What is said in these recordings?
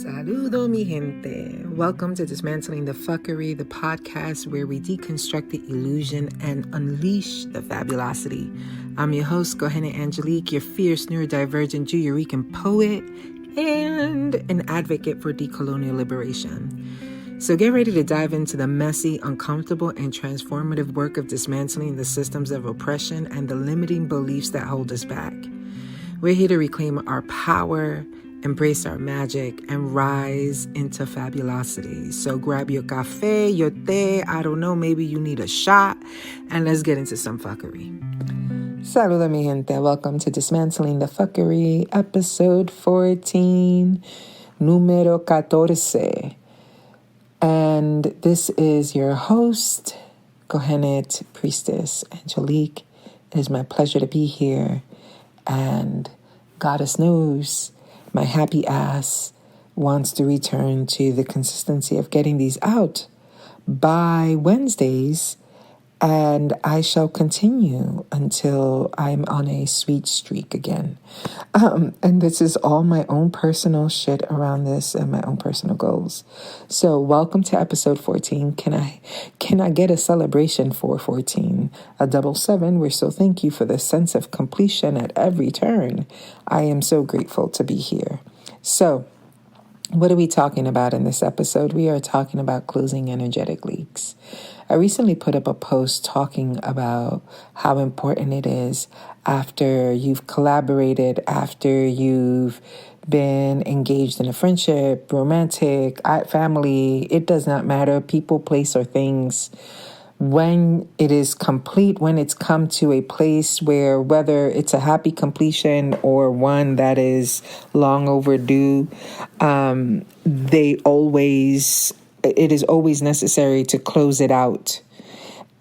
Saludo, mi gente. Welcome to Dismantling the Fuckery, the podcast where we deconstruct the illusion and unleash the fabulosity. I'm your host, Gohene Angelique, your fierce neurodivergent Juyurican poet and an advocate for decolonial liberation. So get ready to dive into the messy, uncomfortable, and transformative work of dismantling the systems of oppression and the limiting beliefs that hold us back. We're here to reclaim our power, embrace our magic, and rise into fabulosity. So grab your cafe, your té, I don't know, maybe you need a shot, and let's get into some fuckery. Saluda, mi gente. Welcome to Dismantling the Fuckery, episode 14, numero 14. And this is your host, Kohenet Priestess Angelique. It is my pleasure to be here. And Goddess knows my happy ass wants to return to the consistency of getting these out by Wednesdays. And I shall continue until I'm on a sweet streak again. And this is all my own personal shit around this and my own personal goals. So welcome to episode 14. Can I get a celebration for 14? A 777. We're so thank you for the sense of completion at every turn. I am so grateful to be here. So what are we talking about in this episode? We are talking about closing energetic leaks. I recently put up a post talking about how important it is after you've collaborated, after you've been engaged in a friendship, romantic, family, it does not matter, people, place, or things. When it is complete, when it's come to a place where whether it's a happy completion or one that is long overdue, it is always necessary to close it out.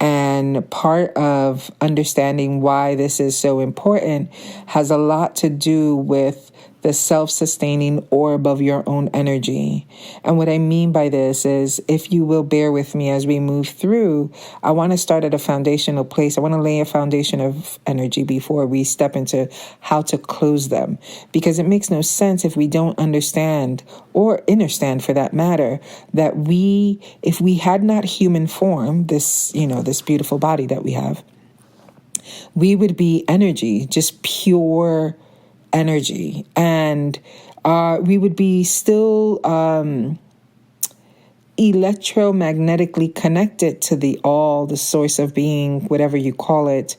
And part of understanding why this is so important has a lot to do with the self-sustaining orb of your own energy. And what I mean by this is, if you will bear with me as we move through, I want to start at a foundational place. I want to lay a foundation of energy before we step into how to close them. Because it makes no sense if we don't understand, or understand for that matter, that if we had not human form, this beautiful body that we have, we would be energy, just pure energy, and we would be still electromagnetically connected to the all, the source of being, whatever you call it.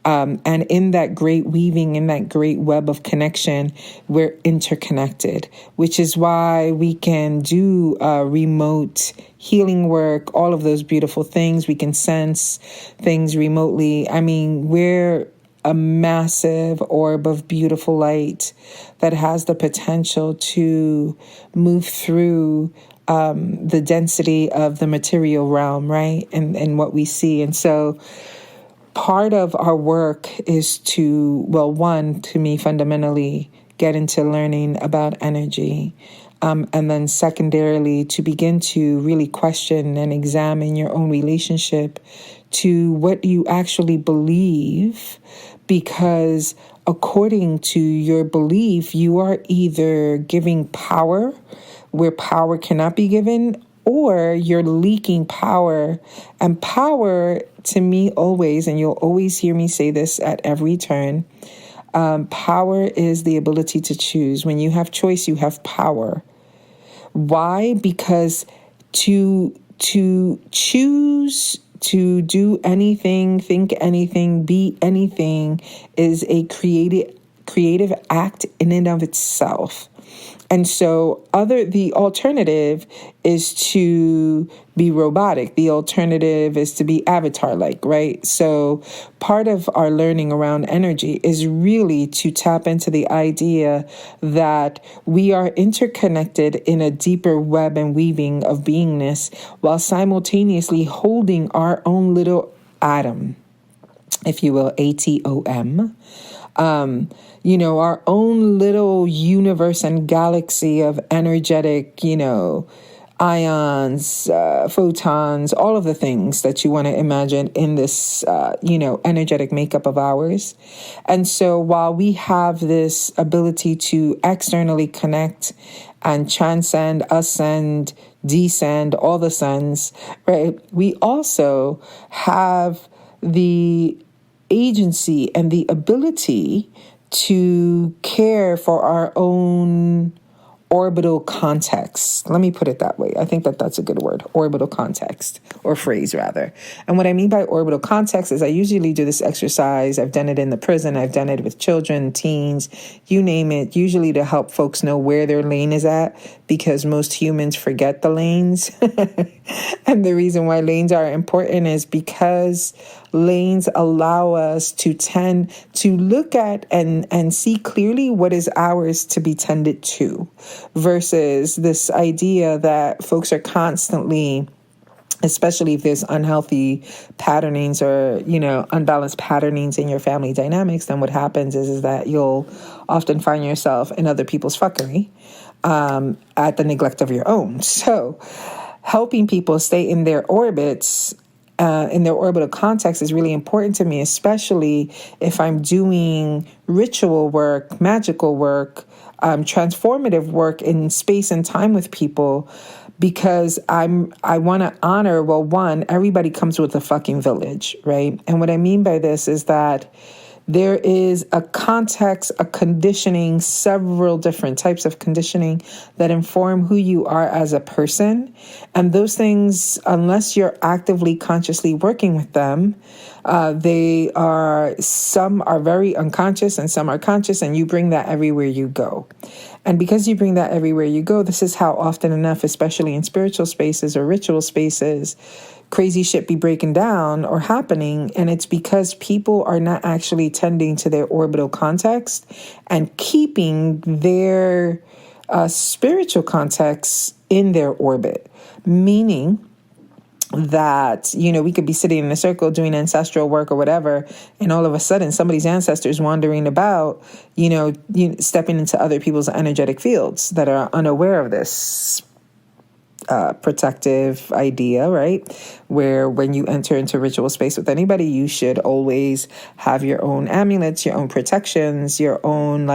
And in that great weaving, in that great web of connection, we're interconnected, which is why we can do remote healing work, all of those beautiful things. We can sense things remotely. I mean, we're a massive orb of beautiful light that has the potential to move through the density of the material realm, right? And what we see. And so part of our work is to me, fundamentally get into learning about energy. And then secondarily, to begin to really question and examine your own relationship to what you actually believe, because according to your belief, you are either giving power where power cannot be given, or you're leaking power. And power, to me, always, and you'll always hear me say this at every turn, power is the ability to choose. When you have choice, you have power. Why? Because to choose to do anything, think anything, be anything is a creative act in and of itself. And so the alternative is to be robotic. The alternative is to be avatar-like, right? So part of our learning around energy is really to tap into the idea that we are interconnected in a deeper web and weaving of beingness while simultaneously holding our own little atom, if you will, ATOM. Our own little universe and galaxy of energetic, ions, photons, all of the things that you want to imagine in this, energetic makeup of ours. And so while we have this ability to externally connect and transcend, ascend, descend, all the suns, right? We also have the agency and the ability to care for our own orbital context. Let me put it that way. I think that that's a good word, orbital context, or phrase rather. And what I mean by orbital context is I usually do this exercise. I've done it in the prison. I've done it with children, teens, you name it, usually to help folks know where their lane is at, because most humans forget the lanes. And the reason why lanes are important is because lanes allow us to tend to look at and see clearly what is ours to be tended to, versus this idea that folks are constantly, especially if there's unhealthy patternings or, unbalanced patternings in your family dynamics, then what happens is that you'll often find yourself in other people's fuckery at the neglect of your own. So helping people stay in their orbits, in their orbital context, is really important to me, especially if I'm doing ritual work, magical work, transformative work in space and time with people, because I want to honor, well, one, everybody comes with a fucking village, right? And what I mean by this is that there is a context, a conditioning, several different types of conditioning that inform who you are as a person. And those things, unless you're actively, consciously working with them, some are very unconscious and some are conscious, and you bring that everywhere you go. And because you bring that everywhere you go, this is how often enough, especially in spiritual spaces or ritual spaces, crazy shit be breaking down or happening. And it's because people are not actually tending to their orbital context and keeping their spiritual context in their orbit. Meaning that, we could be sitting in a circle doing ancestral work or whatever, and all of a sudden somebody's ancestors wandering about, stepping into other people's energetic fields that are unaware of this protective idea, right? Where when you enter into ritual space with anybody, you should always have your own amulets, your own protections, your own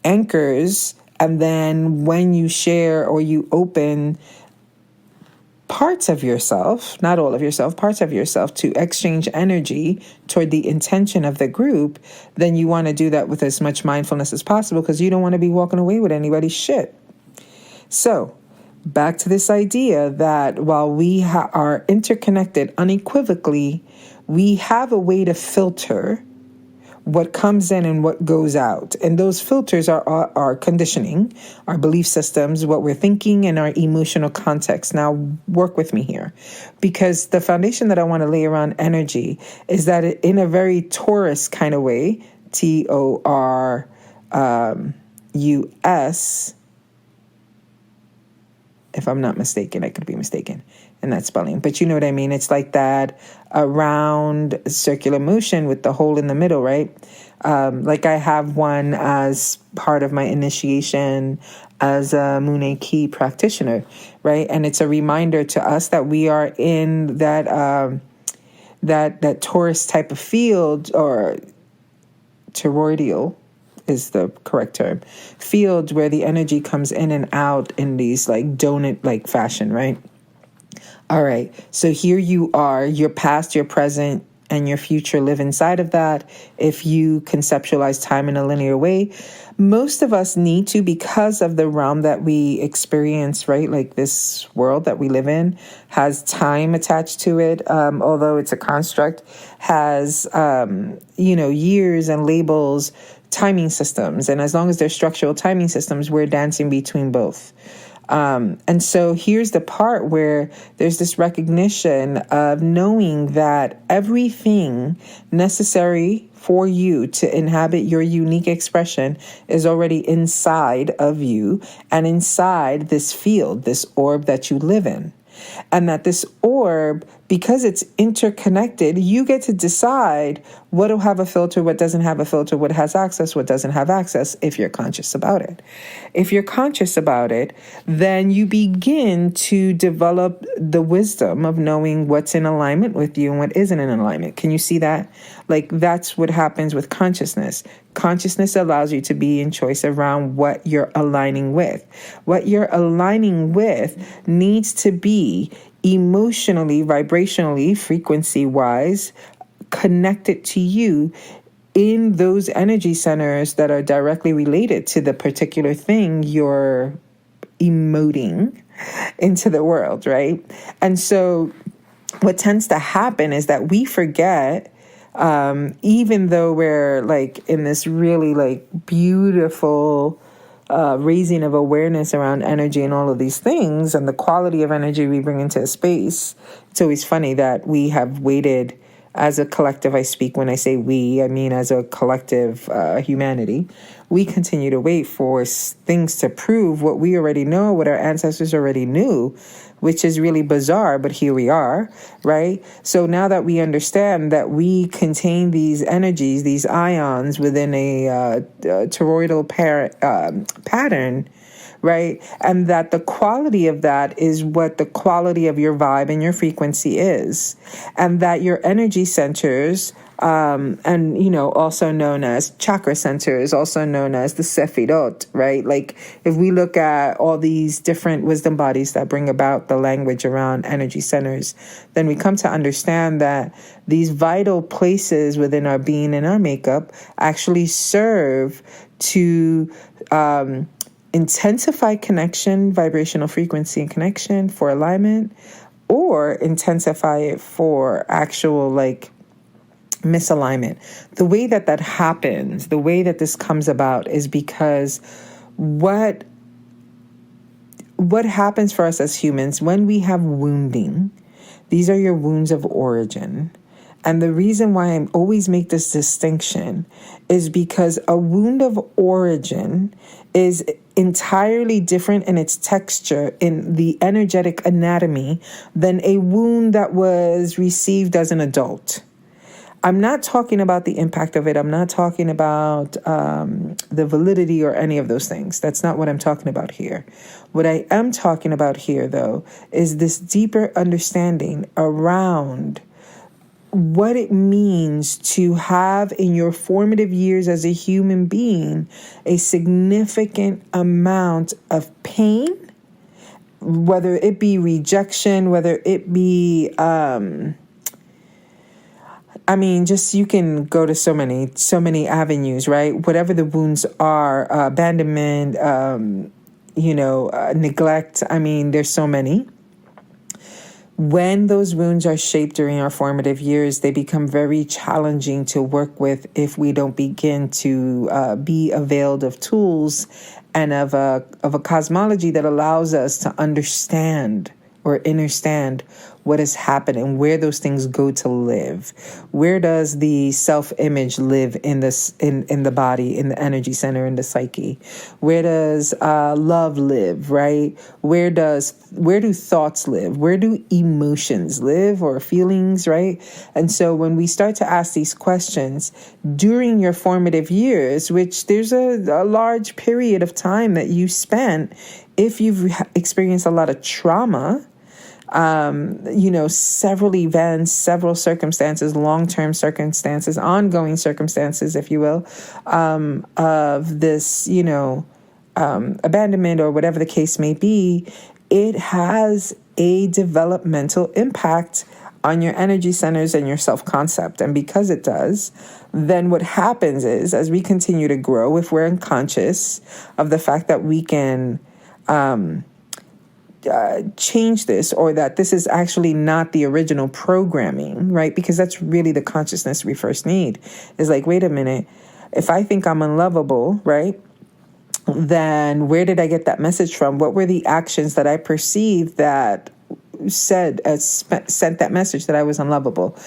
anchors. And then when you share or you open parts of yourself, not all of yourself, parts of yourself, to exchange energy toward the intention of the group, then you want to do that with as much mindfulness as possible, because you don't want to be walking away with anybody's shit. So back to this idea that while we are interconnected unequivocally, we have a way to filter what comes in and what goes out. And those filters are our conditioning, our belief systems, what we're thinking, and our emotional context. Now, work with me here, because the foundation that I want to lay around energy is that in a very Taurus kind of way, Torus, if I'm not mistaken, I could be mistaken in that spelling, but you know what I mean? It's like that round circular motion with the hole in the middle, right? I have one as part of my initiation as a Moon Key practitioner, right? And it's a reminder to us that we are in that Taurus type of field, or toroidal is the correct term, field, where the energy comes in and out in these donut fashion, right? All right. So here you are, your past, your present, and your future live inside of that. If you conceptualize time in a linear way, most of us need to, because of the realm that we experience, right? This world that we live in has time attached to it. Although it's a construct, has, years and labels, timing systems. And as long as there's structural timing systems, we're dancing between both. And so here's the part where there's this recognition of knowing that everything necessary for you to inhabit your unique expression is already inside of you and inside this field, this orb that you live in. And that this orb because it's interconnected, you get to decide what will have a filter, what doesn't have a filter, what has access, what doesn't have access, if you're conscious about it. If you're conscious about it, then you begin to develop the wisdom of knowing what's in alignment with you and what isn't in alignment. Can you see that? Like, that's what happens with consciousness. Consciousness allows you to be in choice around what you're aligning with. What you're aligning with needs to be emotionally, vibrationally, frequency-wise, connected to you in those energy centers that are directly related to the particular thing you're emoting into the world, right? And so what tends to happen is that we forget, even though we're like in this really like beautiful raising of awareness around energy and all of these things and the quality of energy we bring into a space. It's always funny that we have waited as a collective. I speak when I say we, I mean as a collective humanity. We continue to wait for things to prove what we already know, what our ancestors already knew, which is really bizarre, but here we are, right? So now that we understand that we contain these energies, these ions within a toroidal pattern, right? And that the quality of that is what the quality of your vibe and your frequency is. And that your energy centers, and, you know, also known as chakra centers, also known as the Sefirot, right? Like, if we look at all these different wisdom bodies that bring about the language around energy centers, then we come to understand that these vital places within our being and our makeup actually serve to intensify connection, vibrational frequency and connection for alignment, or intensify it for actual, like, misalignment. The way that happens, the way that this comes about is because what happens for us as humans when we have wounding, these are your wounds of origin. And the reason why I always make this distinction is because a wound of origin is entirely different in its texture, in the energetic anatomy, than a wound that was received as an adult. I'm not talking about the impact of it. I'm not talking about the validity or any of those things. That's not what I'm talking about here. What I am talking about here, though, is this deeper understanding around what it means to have in your formative years as a human being a significant amount of pain, whether it be rejection, whether it be... just you can go to so many avenues, right? Whatever the wounds are, abandonment, neglect. There's so many. When those wounds are shaped during our formative years, they become very challenging to work with if we don't begin to be availed of tools and of a cosmology that allows us to understand or understand what has happened and where those things go to live. Where does the self-image live in the body, in the energy center, in the psyche? Where does love live, right? Where do thoughts live? Where do emotions live, or feelings, right? And so when we start to ask these questions during your formative years, which there's a large period of time that you spent, if you've experienced a lot of trauma, several events, several circumstances, long-term circumstances, ongoing circumstances, if you will, of this, abandonment or whatever the case may be, it has a developmental impact on your energy centers and your self-concept. And because it does, then what happens is, as we continue to grow, if we're unconscious of the fact that we can change this, or that this is actually not the original programming, right? Because that's really the consciousness we first need. Is like, wait a minute, if I think I'm unlovable, right? Then where did I get that message from? What were the actions that I perceived that sent that message that I was unlovable.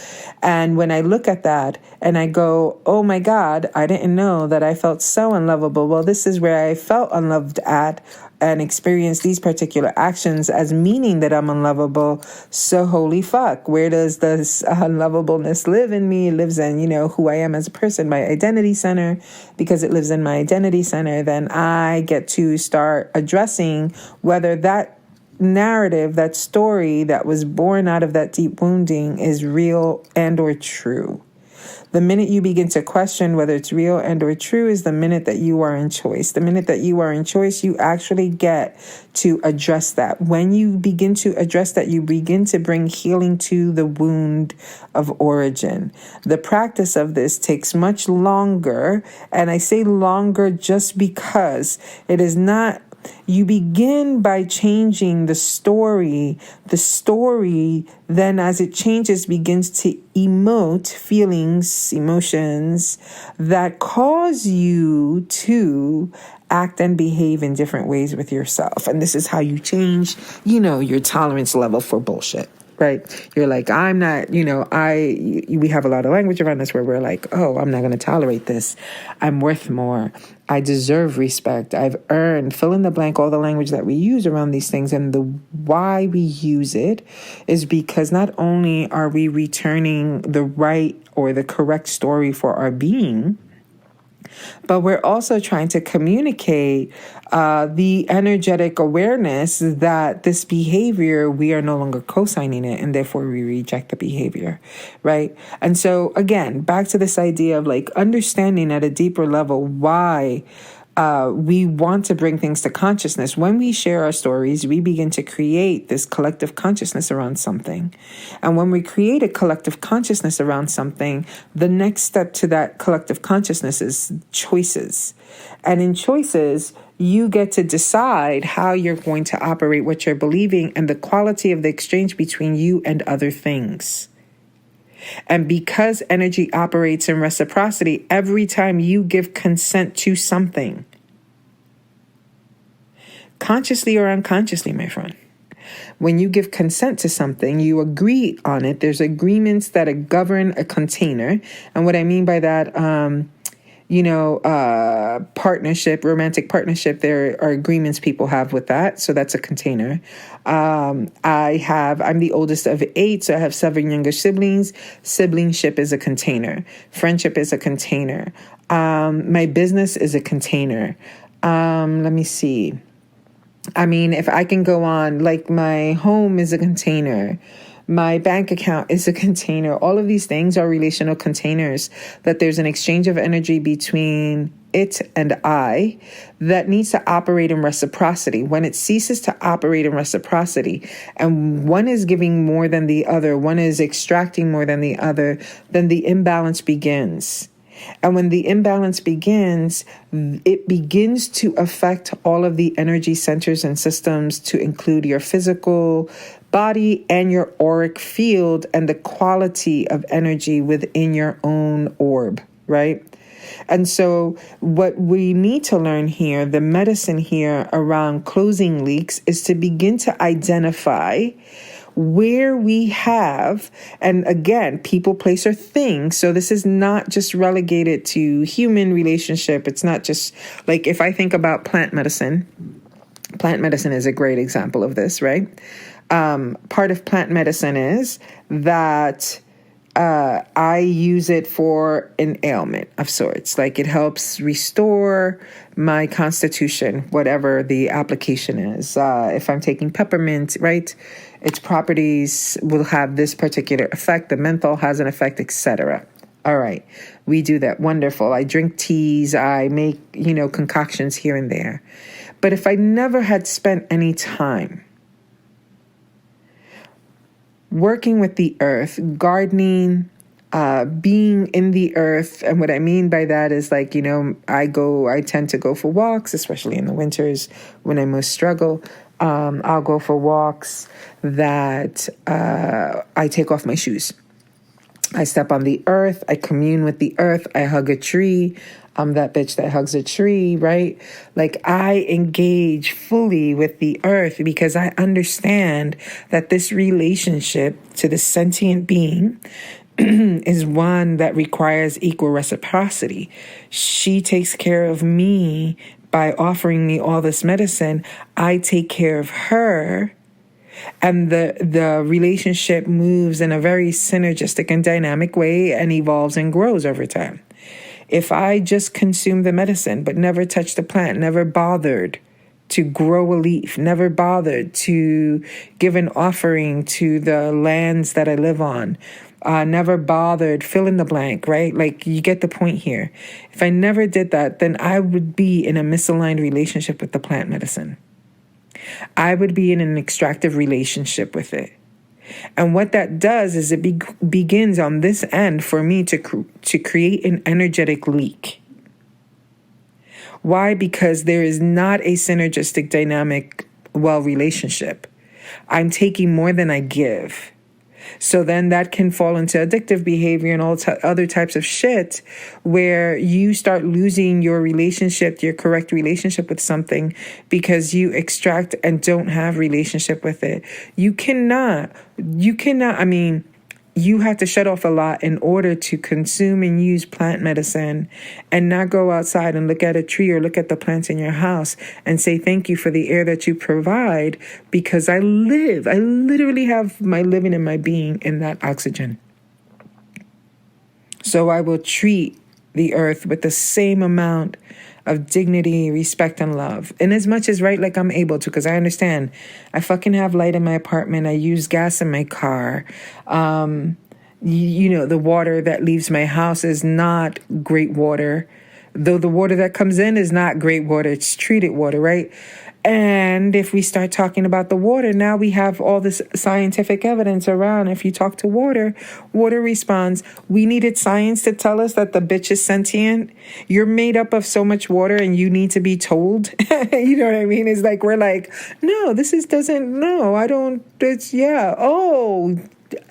And when I look at that and I go, oh my God, I didn't know that I felt so unlovable. Well, this is where I felt unloved at and experienced these particular actions as meaning that I'm unlovable. So holy fuck, where does this unlovableness live in me? It lives in, who I am as a person, my identity center. Because it lives in my identity center, then I get to start addressing whether that narrative, that story that was born out of that deep wounding is real and or true. The minute you begin to question whether it's real and or true is the minute that you are in choice. The minute that you are in choice, you actually get to address that. When you begin to address that, you begin to bring healing to the wound of origin. The practice of this takes much longer, and I say longer just because it is not. You begin by changing the story. The story then, as it changes, begins to emote feelings, emotions that cause you to act and behave in different ways with yourself. And this is how you change, your tolerance level for bullshit. Right? You're like, I'm not, we have a lot of language around us where we're like, oh, I'm not going to tolerate this. I'm worth more. I deserve respect. I've earned, fill in the blank, all the language that we use around these things. And the why we use it is because not only are we returning the right or the correct story for our being, but we're also trying to communicate the energetic awareness that this behavior, we are no longer co-signing it, and therefore we reject the behavior, right? And so, again, back to this idea of like understanding at a deeper level why we want to bring things to consciousness. When we share our stories, we begin to create this collective consciousness around something. And when we create a collective consciousness around something, the next step to that collective consciousness is choices. And in choices, you get to decide how you're going to operate, what you're believing, and the quality of the exchange between you and other things. And because energy operates in reciprocity, every time you give consent to something, consciously or unconsciously, my friend, when you give consent to something, you agree on it. There's agreements that govern a container. And what I mean by that, partnership, romantic partnership, there are agreements people have with that. So that's a container. I'm the oldest of 8, so I have 7 younger siblings. Siblingship is a container. Friendship is a container. My business is a container. Let me see. I mean, if I can go on, like my home is a container. My bank account is a container. All of these things are relational containers, that there's an exchange of energy between it and I that needs to operate in reciprocity. When it ceases to operate in reciprocity and one is giving more than the other, one is extracting more than the other, then the imbalance begins. And when the imbalance begins, it begins to affect all of the energy centers and systems, to include your physical body and your auric field and the quality of energy within your own orb, right? And so what we need to learn here, the medicine here around closing leaks, is to begin to identify where we have, and again, people, place, or things. So this is not just relegated to human relationship. It's not just like, if I think about plant medicine is a great example of this, right? Part of plant medicine is that I use it for an ailment of sorts. Like it helps restore my constitution, whatever the application is. If I'm taking peppermint, right, its properties will have this particular effect. The menthol has an effect, etc. All right, we do that. Wonderful. I drink teas. I make, concoctions here and there. But if I never had spent any time working with the earth, gardening, being in the earth. And what I mean by that is like, I tend to go for walks, especially in the winters when I most struggle. I'll go for walks that I take off my shoes. I step on the earth. I commune with the earth. I hug a tree. I'm that bitch that hugs a tree, right? Like, I engage fully with the earth because I understand that this relationship to the sentient being is one that requires equal reciprocity. She takes care of me by offering me all this medicine. I take care of her. And the relationship moves in a very synergistic and dynamic way and evolves and grows over time. If I just consume the medicine but never touch the plant, never bothered to grow a leaf, never bothered to give an offering to the lands that I live on, never bothered, fill in the blank, right? Like, you get the point here. If I never did that, then I would be in a misaligned relationship with the plant medicine. I would be in an extractive relationship with it. And what that does is it begins on this end for me to create an energetic leak. Why? Because there is not a synergistic dynamic relationship. I'm taking more than I give. So then that can fall into addictive behavior and all other types of shit where you start losing your relationship, your correct relationship with something because you extract and don't have relationship with it. You cannot, you have to shut off a lot in order to consume and use plant medicine and not go outside and look at a tree or look at the plants in your house and say thank you for the air that you provide because I literally have my living and my being in that oxygen. So I will treat the earth with the same amount of dignity, respect, and love. And as much as, right, like I'm able to, because I understand I fucking have light in my apartment. I use gas in my car. The water that leaves my house is not great water, though the water that comes in is not great water. It's treated water, right? And if we start talking about the water, now we have all this scientific evidence around. If you talk to water, water responds. We needed science to tell us that the bitch is sentient. You're made up of so much water and you need to be told. You know what I mean? It's like, we're like, no, Oh,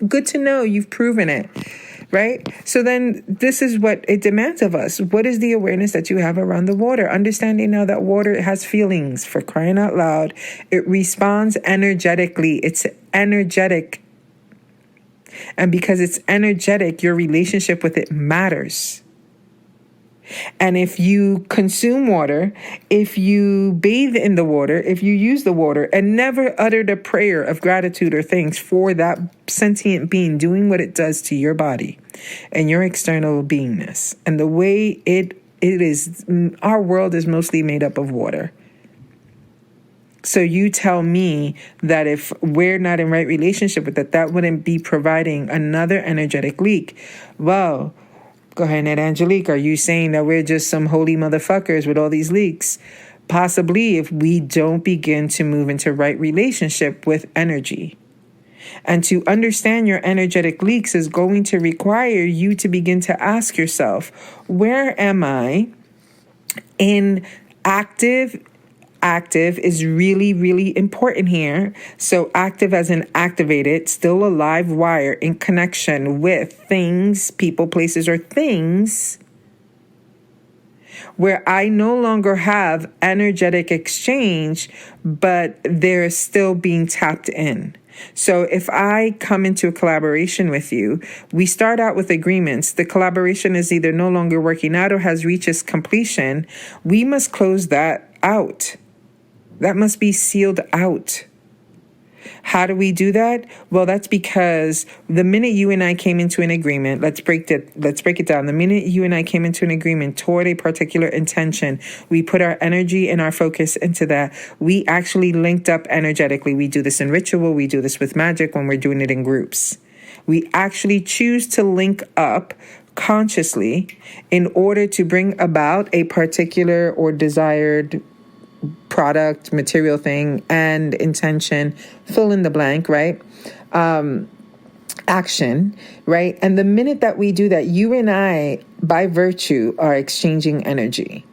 good to know. You've proven it. Right? So then this is what it demands of us. What is the awareness that you have around the water? Understanding now that water has feelings, for crying out loud. It responds energetically. It's energetic. And because it's energetic, your relationship with it matters. And if you consume water, if you bathe in the water, if you use the water and never uttered a prayer of gratitude or thanks for that sentient being doing what it does to your body and your external beingness and the way it is, our world is mostly made up of water. So you tell me that if we're not in right relationship with it, that wouldn't be providing another energetic leak. Well, go ahead, Angelique. Are you saying that we're just some holy motherfuckers with all these leaks? Possibly, if we don't begin to move into right relationship with energy. And to understand your energetic leaks is going to require you to begin to ask yourself, where am I in active is really, really important here. So active as in activated, still a live wire in connection with things, people, places, or things where I no longer have energetic exchange, but they're still being tapped in. So if I come into a collaboration with you, we start out with agreements. The collaboration is either no longer working out or has reached its completion. We must close that out. That must be sealed out. How do we do that? Well, that's because the minute you and I came into an agreement, let's break it down. The minute you and I came into an agreement toward a particular intention, we put our energy and our focus into that. We actually linked up energetically. We do this in ritual. We do this with magic when we're doing it in groups. We actually choose to link up consciously in order to bring about a particular or desired product, material thing, and intention, fill in the blank, right? Action, right? And the minute that we do that, you and I, by virtue, are exchanging energy,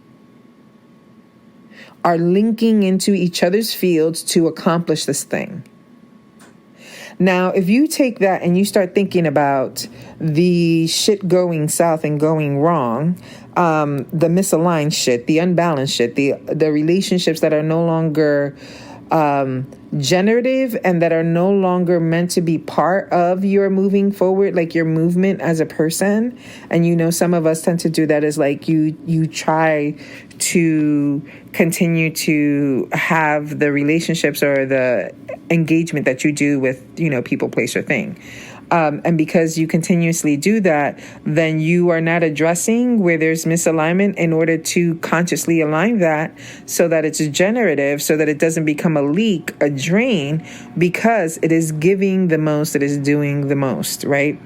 are linking into each other's fields to accomplish this thing. Now, if you take that and you start thinking about the shit going south and going wrong, the misaligned shit, the unbalanced shit, the relationships that are no longer generative and that are no longer meant to be part of your moving forward, like your movement as a person. And some of us tend to do that, is like you try to continue to have the relationships or the engagement that you do with people, place, or thing. And because you continuously do that, then you are not addressing where there's misalignment in order to consciously align that so that it's generative, so that it doesn't become a leak, a drain, because it is giving the most, it is doing the most, right?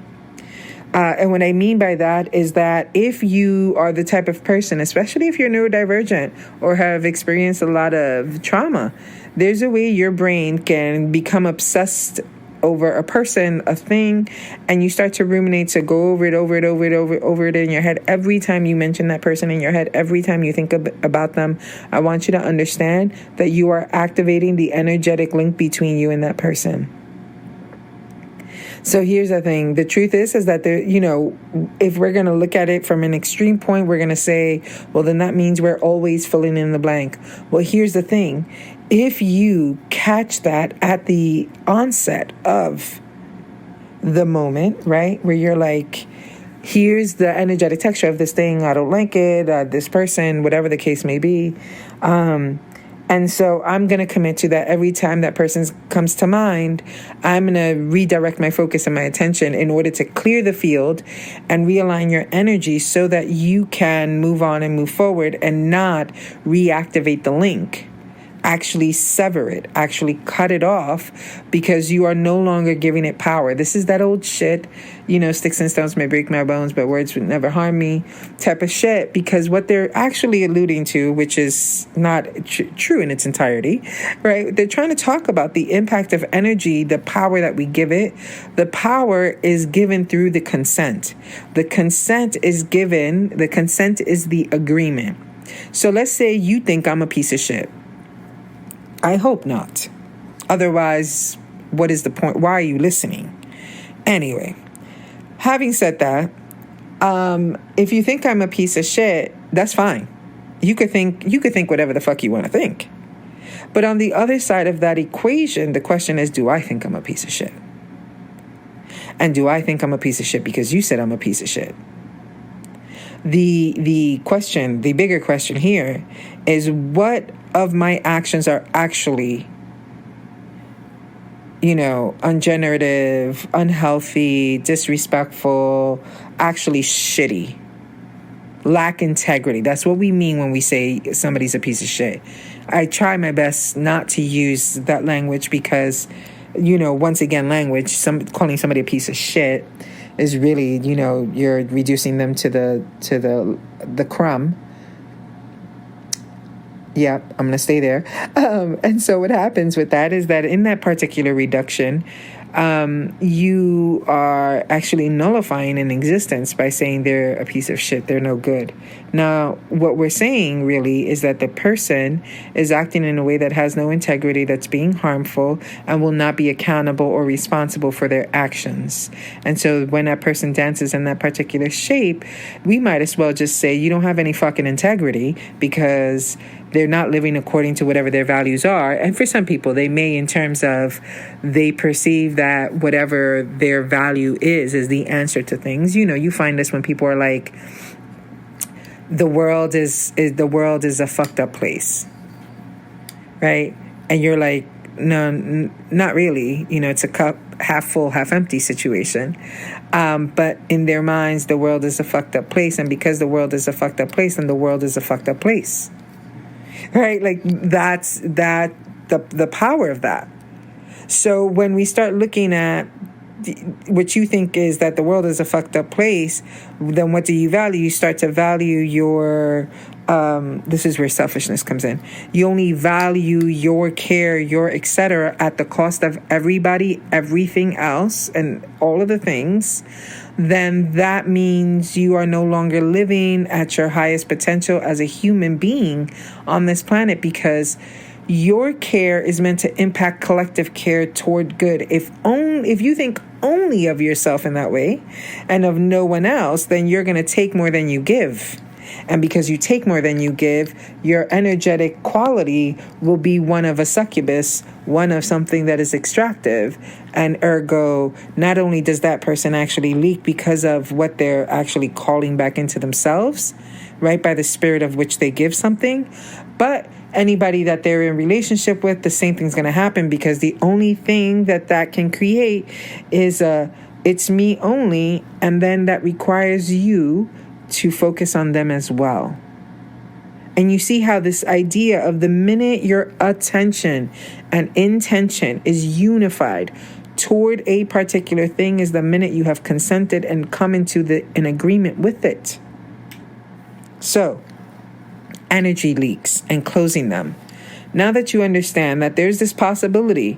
And what I mean by that is that if you are the type of person, especially if you're neurodivergent or have experienced a lot of trauma, there's a way your brain can become obsessed over a person, a thing, and you start to ruminate, to go over it in your head. Every time you mention that person in your head, every time you think about them, I want you to understand that you are activating the energetic link between you and that person. So here's the thing. The truth is that if we're going to look at it from an extreme point, we're going to say, well, then that means we're always filling in the blank. Well, here's the thing. If you catch that at the onset of the moment, right, where you're like, here's the energetic texture of this thing, I don't like it, this person, whatever the case may be. And so I'm going to commit to that. Every time that person comes to mind, I'm going to redirect my focus and my attention in order to clear the field and realign your energy so that you can move on and move forward and not reactivate the link. Actually sever it, actually cut it off, because you are no longer giving it power. This is that old shit, sticks and stones may break my bones, but words would never harm me type of shit. Because what they're actually alluding to, which is not true in its entirety, right? They're trying to talk about the impact of energy, the power that we give it. The power is given through the consent. The consent is the agreement. So let's say you think I'm a piece of shit. I hope not. Otherwise, what is the point? Why are you listening? Anyway, having said that, if you think I'm a piece of shit, that's fine. You could think whatever the fuck you want to think. But on the other side of that equation, the question is, do I think I'm a piece of shit? And do I think I'm a piece of shit because you said I'm a piece of shit? The bigger question here is, what of my actions are actually, ungenerative, unhealthy, disrespectful, actually shitty, lack integrity. That's what we mean when we say somebody's a piece of shit. I try my best not to use that language because, once again, calling somebody a piece of shit is really, you're reducing them to the crumb. Yeah, I'm going to stay there. And so what happens with that is that in that particular reduction, you are actually nullifying an existence by saying they're a piece of shit, they're no good. Now, what we're saying really is that the person is acting in a way that has no integrity, that's being harmful, and will not be accountable or responsible for their actions. And so when that person dances in that particular shape, we might as well just say you don't have any fucking integrity, because they're not living according to whatever their values are. And for some people, they may, in terms of they perceive that whatever their value is the answer to things. You find this when people are like, the world is a fucked up place, right? And you're like, no, not really. It's a cup half full, half empty situation. But in their minds, the world is a fucked up place. And because the world is a fucked up place, then the world is a fucked up place. Right? Like that's the power of that. So when we start looking at what you think is that the world is a fucked up place, then what do you value? You start to value your, this is where selfishness comes in. You only value your care, your etc. at the cost of everybody, everything else, and all of the things. Then that means you are no longer living at your highest potential as a human being on this planet, because your care is meant to impact collective care toward good. If you think only of yourself in that way and of no one else, then you're going to take more than you give. And because you take more than you give, your energetic quality will be one of a succubus, one of something that is extractive. And ergo, not only does that person actually leak because of what they're actually calling back into themselves, right, by the spirit of which they give something, but anybody that they're in relationship with, the same thing's going to happen, because the only thing that can create is it's me only, and then that requires you to focus on them as well. And you see how this idea of the minute your attention and intention is unified toward a particular thing is the minute you have consented and come into an agreement with it. So, energy leaks and closing them. Now that you understand that there's this possibility,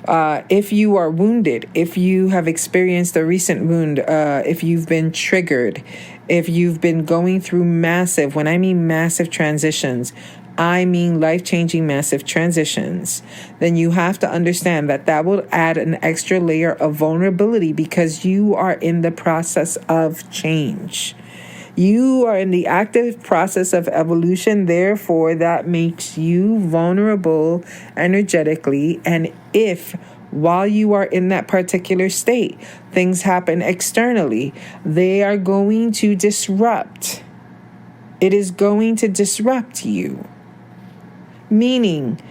if you are wounded, if you have experienced a recent wound, if you've been triggered, if you've been going through massive, when I mean massive transitions, I mean life-changing massive transitions, then you have to understand that will add an extra layer of vulnerability, because you are in the process of change. You are in the active process of evolution, therefore that makes you vulnerable energetically. And if while you are in that particular state, things happen externally, they are going to disrupt. It is going to disrupt you. Meaning,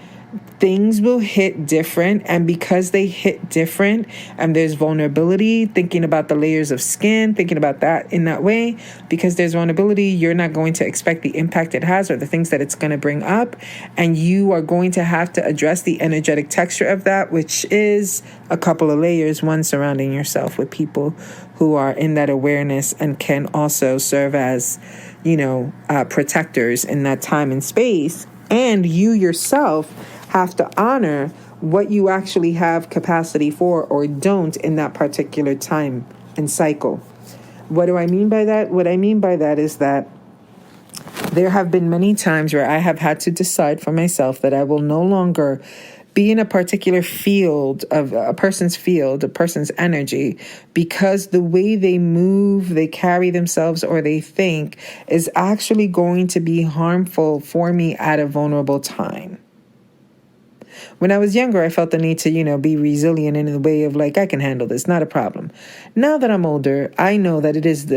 things will hit different, and because they hit different and there's vulnerability, thinking about the layers of skin, thinking about that in that way, because there's vulnerability, you're not going to expect the impact it has or the things that it's going to bring up, and you are going to have to address the energetic texture of that, which is a couple of layers. One, surrounding yourself with people who are in that awareness and can also serve as, protectors in that time and space, and you yourself have to honor what you actually have capacity for or don't in that particular time and cycle. What do I mean by that? What I mean by that is that there have been many times where I have had to decide for myself that I will no longer be in a particular field of a person's energy, because the way they move, they carry themselves, or they think is actually going to be harmful for me at a vulnerable time. When I was younger, I felt the need to, be resilient in the way of I can handle this, not a problem. Now that I'm older, I know that it is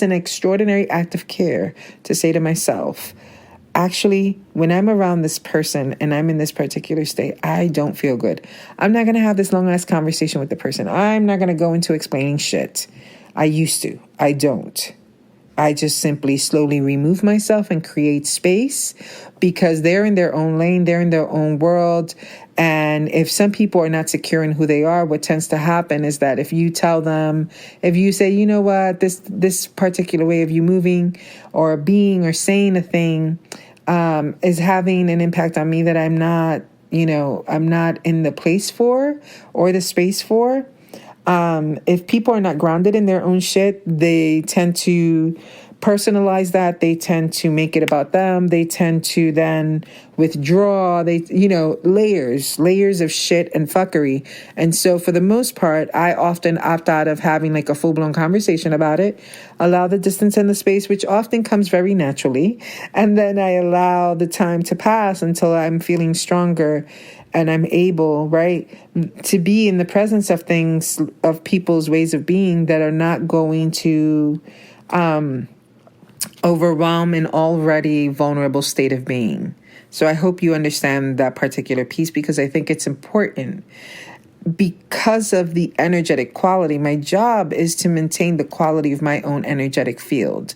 an extraordinary act of care to say to myself, actually, when I'm around this person and I'm in this particular state, I don't feel good. I'm not going to have this long-ass conversation with the person. I'm not going to go into explaining shit. I used to. I don't. I just simply slowly remove myself and create space, because they're in their own lane, they're in their own world. And if some people are not secure in who they are, what tends to happen is that if you tell them, if you say, you know what, this particular way of you moving or being or saying a thing is having an impact on me that I'm not in the place for or the space for. If people are not grounded in their own shit, they tend to personalize that. They tend to make it about them. They tend to then withdraw. Layers of shit and fuckery. And so for the most part, I often opt out of having a full-blown conversation about it, allow the distance and the space, which often comes very naturally. And then I allow the time to pass until I'm feeling stronger and I'm able, right, to be in the presence of things, of people's ways of being that are not going to overwhelm an already vulnerable state of being. So I hope you understand that particular piece, because I think it's important. Because of the energetic quality, my job is to maintain the quality of my own energetic field.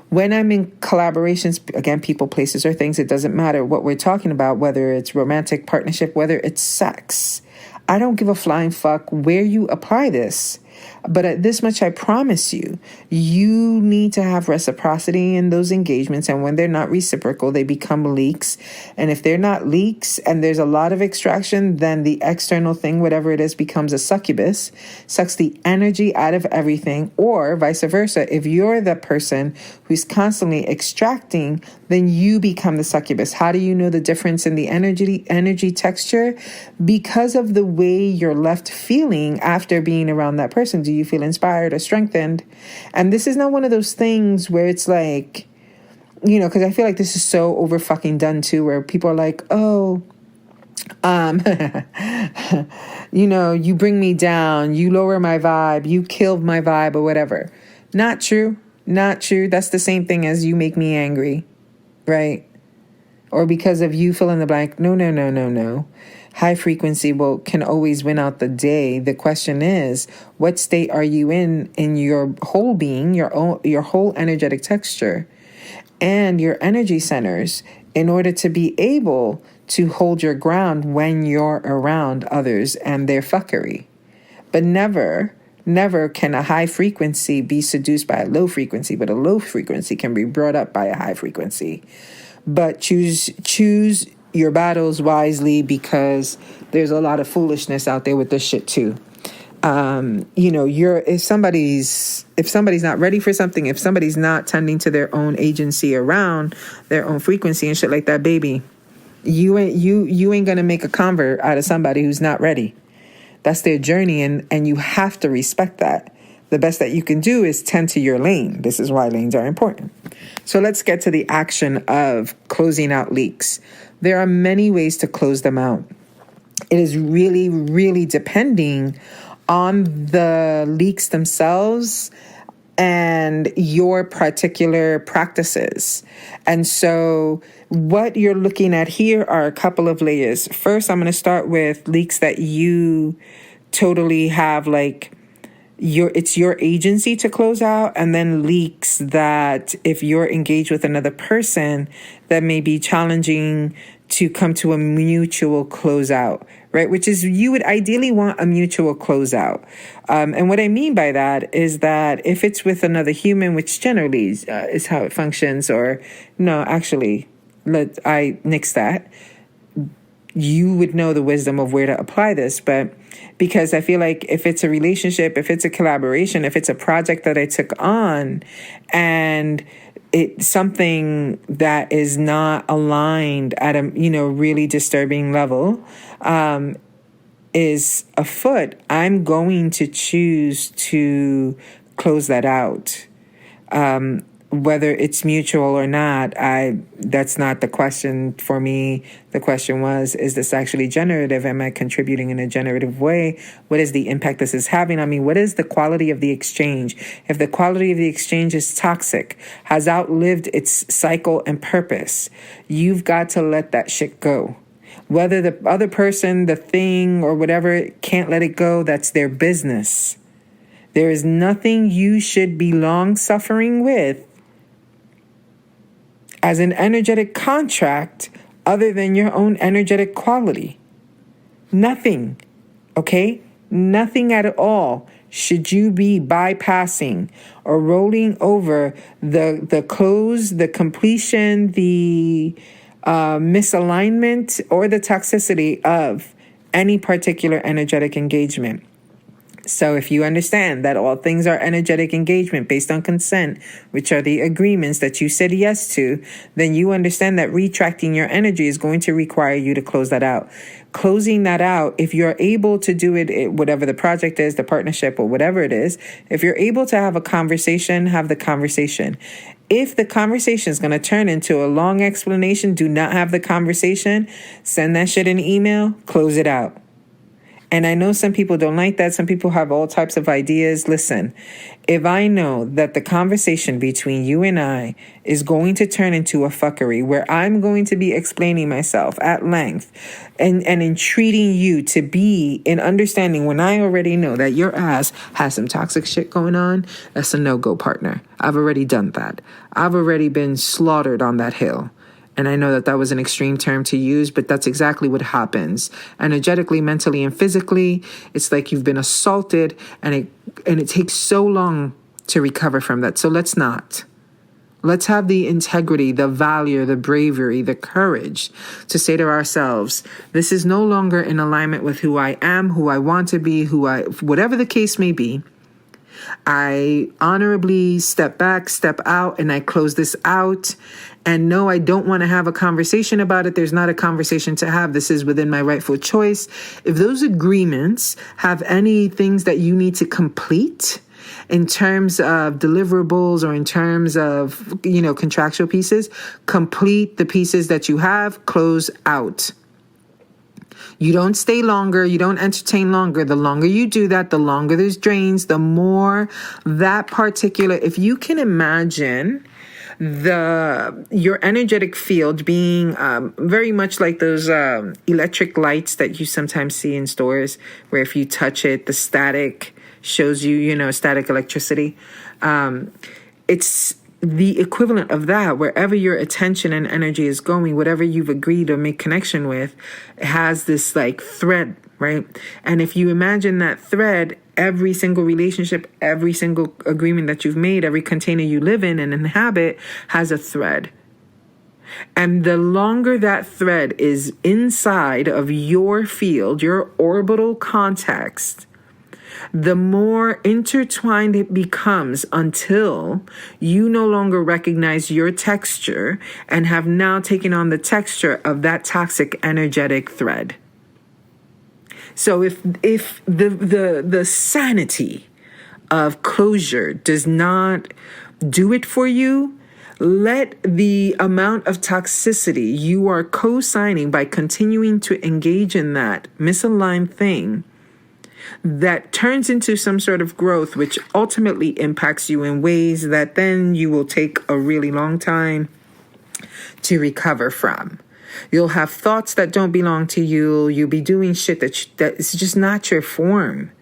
When I'm in collaborations, again, people, places, or things, it doesn't matter what we're talking about, whether it's romantic partnership, whether it's sex. I don't give a flying fuck where you apply this. But this much I promise you, you need to have reciprocity in those engagements. And when they're not reciprocal, they become leaks. And if they're not leaks and there's a lot of extraction, then the external thing, whatever it is, becomes a succubus, sucks the energy out of everything. Or vice versa. If you're the person who's constantly extracting, then you become the succubus. How do you know the difference in the energy texture? Because of the way you're left feeling after being around that person. person? Do you feel inspired or strengthened? And this is not one of those things where it's like, you know, because I feel like this is so over fucking done too, where people are like, oh, you know, you bring me down, you lower my vibe, you killed my vibe or whatever. Not true. Not true. That's the same thing as you make me angry, right? Or because of you fill in the blank. No. High frequency can always win out the day. The question is, what state are you in your whole being, your whole energetic texture and your energy centers in order to be able to hold your ground when you're around others and their fuckery. But never can a high frequency be seduced by a low frequency, but a low frequency can be brought up by a high frequency. But choose your battles wisely, because there's a lot of foolishness out there with this shit too. You know, if somebody's not ready for something, if somebody's not tending to their own agency around their own frequency and shit like that, baby, you ain't gonna make a convert out of somebody who's not ready. That's their journey, and you have to respect that. The best that you can do is tend to your lane. This is why lanes are important. So let's get to the action of closing out leaks. There are many ways to close them out. It is really, really depending on the leaks themselves and your particular practices. And so what you're looking at here are a couple of layers. First, I'm going to start with leaks that you totally have, like, it's your agency to close out, and then leaks that if you're engaged with another person, that may be challenging to come to a mutual closeout, right? Which is, you would ideally want a mutual closeout. And what I mean by that is that if it's with another human, which generally is how it functions, or no, actually, I nix that. You would know the wisdom of where to apply this, but because I feel like if it's a relationship, if it's a collaboration, if it's a project that I took on and it's something that is not aligned at a, really disturbing level, is afoot, I'm going to choose to close that out. Whether it's mutual or not, that's not the question for me. The question was, is this actually generative? Am I contributing in a generative way? What is the impact this is having on me? What is the quality of the exchange? If the quality of the exchange is toxic, has outlived its cycle and purpose, you've got to let that shit go. Whether the other person, the thing, or whatever can't let it go, that's their business. There is nothing you should be long-suffering with as an energetic contract other than your own energetic quality. Nothing, okay? Nothing at all should you be bypassing or rolling over the close, the completion, the misalignment, or the toxicity of any particular energetic engagement. So if you understand that all things are energetic engagement based on consent, which are the agreements that you said yes to, then you understand that retracting your energy is going to require you to close that out. Closing that out, if you're able to do it, whatever the project is, the partnership, or whatever it is, if you're able to have a conversation, have the conversation. If the conversation is going to turn into a long explanation, do not have the conversation. Send that shit in email, close it out. And I know some people don't like that. Some people have all types of ideas. Listen, if I know that the conversation between you and I is going to turn into a fuckery where I'm going to be explaining myself at length and entreating you to be in understanding when I already know that your ass has some toxic shit going on, that's a no-go, partner. I've already done that. I've already been slaughtered on that hill. And I know that that was an extreme term to use, but that's exactly what happens. Energetically, mentally, and physically, it's like you've been assaulted, and it takes so long to recover from that. So let's not. Let's have the integrity, the valor, the bravery, the courage to say to ourselves, this is no longer in alignment with who I am, who I want to be, whatever the case may be. I honorably step back, step out, and I close this out. and no, I don't want to have a conversation about it, there's not a conversation to have. This is within my rightful choice. If those agreements have any things that you need to complete in terms of deliverables or in terms of, contractual pieces, complete the pieces that you have, close out. You don't stay longer. You don't entertain longer. The longer you do that, the longer there's drains, the more that particular, if you can imagine your energetic field being very much like those electric lights that you sometimes see in stores, where if you touch it, the static shows you, static electricity. It's the equivalent of that. Wherever your attention and energy is going, whatever you've agreed or make connection with, has this like thread, right? And if you imagine that thread, every single relationship, every single agreement that you've made, every container you live in and inhabit has a thread. And the longer that thread is inside of your field, your orbital context, the more intertwined it becomes until you no longer recognize your texture and have now taken on the texture of that toxic energetic thread. So if the sanity of closure does not do it for you, let the amount of toxicity you are co-signing by continuing to engage in that misaligned thing that turns into some sort of growth, which ultimately impacts you in ways that then you will take a really long time to recover from. You'll have thoughts that don't belong to you. You'll be doing shit that is just not your form.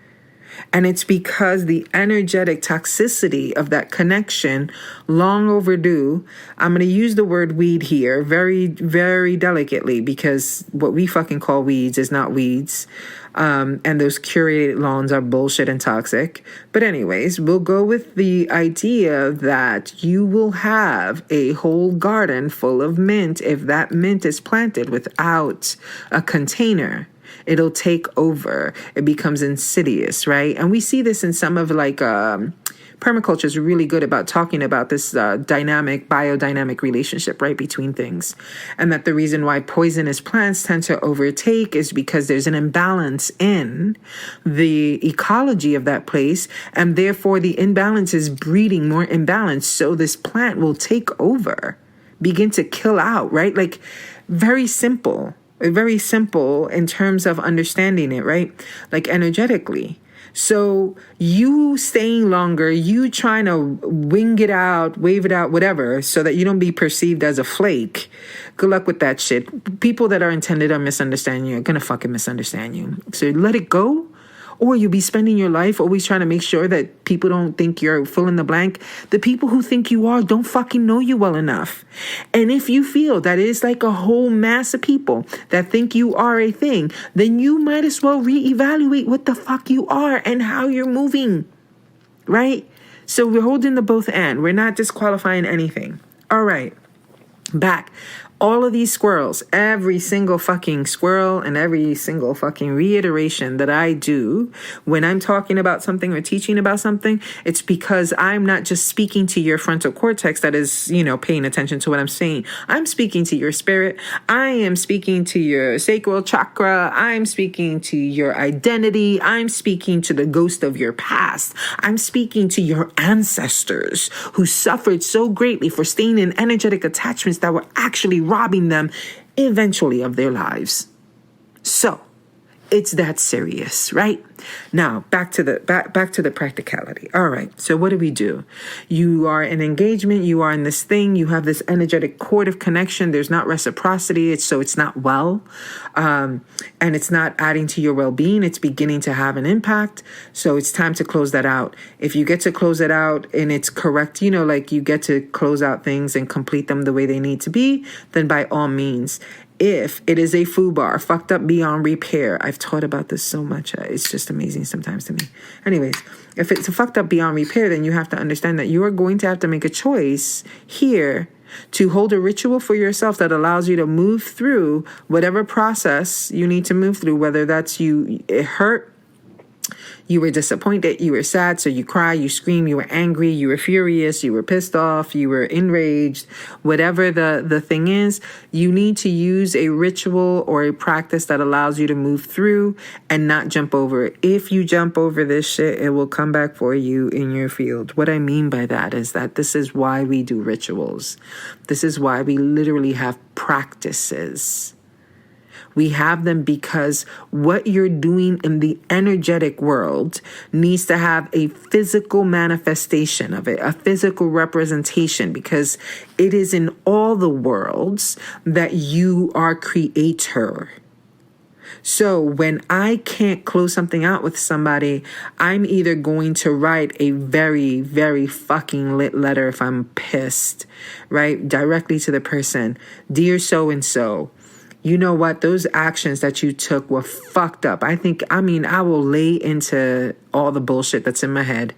And it's because the energetic toxicity of that connection, long overdue. I'm going to use the word weed here very, very delicately, because what we fucking call weeds is not weeds. And those curated lawns are bullshit and toxic. But anyways, we'll go with the idea that you will have a whole garden full of mint if that mint is planted without a container. It'll take over. It becomes insidious, right? And we see this in some of permaculture is really good about talking about this biodynamic relationship, right, between things. And that the reason why poisonous plants tend to overtake is because there's an imbalance in the ecology of that place. And therefore, the imbalance is breeding more imbalance. So this plant will take over, begin to kill out, right? Like, very simple in terms of understanding it, right? Like energetically. So you staying longer, you trying to wing it out, wave it out, whatever, so that you don't be perceived as a flake. Good luck with that shit. People that are intended on misunderstanding you are going to fucking misunderstand you. So let it go. Or you'll be spending your life always trying to make sure that people don't think you're fill in the blank. The people who think you are don't fucking know you well enough. And if you feel that it's like a whole mass of people that think you are a thing, then you might as well reevaluate what the fuck you are and how you're moving, right? So we're holding the both end. We're not disqualifying anything. All right, back. All of these squirrels, every single fucking squirrel and every single fucking reiteration that I do when I'm talking about something or teaching about something, it's because I'm not just speaking to your frontal cortex that is, paying attention to what I'm saying. I'm speaking to your spirit. I am speaking to your sacral chakra. I'm speaking to your identity. I'm speaking to the ghost of your past. I'm speaking to your ancestors who suffered so greatly for staying in energetic attachments that were actually robbing them eventually of their lives. So it's that serious, right? Now back to the practicality. All right. So what do? You are in engagement. You are in this thing. You have this energetic cord of connection. There's not reciprocity. It's not well. And it's not adding to your well-being. It's beginning to have an impact. So it's time to close that out. If you get to close it out and it's correct, like you get to close out things and complete them the way they need to be, then by all means. If it is a foobar, fucked up beyond repair, I've taught about this so much. It's just amazing sometimes to me. Anyways, if it's a fucked up beyond repair, then you have to understand that you are going to have to make a choice here to hold a ritual for yourself that allows you to move through whatever process you need to move through, whether that's it hurt, You were disappointed, you were sad, so you cry, you scream, you were angry, you were furious, you were pissed off, you were enraged. Whatever the thing is, you need to use a ritual or a practice that allows you to move through and not jump over it. If you jump over this shit, it will come back for you in your field. What I mean by that is that this is why we do rituals. This is why we literally have practices. We have them because what you're doing in the energetic world needs to have a physical manifestation of it, a physical representation, because it is in all the worlds that you are creator. So when I can't close something out with somebody, I'm either going to write a very, very fucking lit letter if I'm pissed, right? Directly to the person. Dear so-and-so, you know what? Those actions that you took were fucked up. I will lay into all the bullshit that's in my head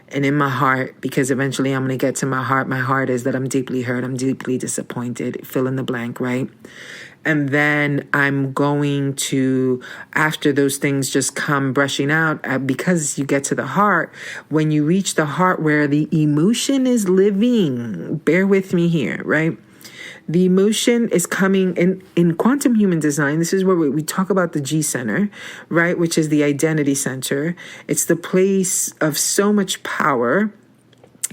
and in my heart, because eventually I'm going to get to my heart. My heart is that I'm deeply hurt. I'm deeply disappointed. Fill in the blank, right? And then I'm going to, after those things just come brushing out, because you get to the heart, when you reach the heart where the emotion is living, bear with me here, right? The emotion is coming in quantum human design. This is where we talk about the G center, right? Which is the identity center. It's the place of so much power.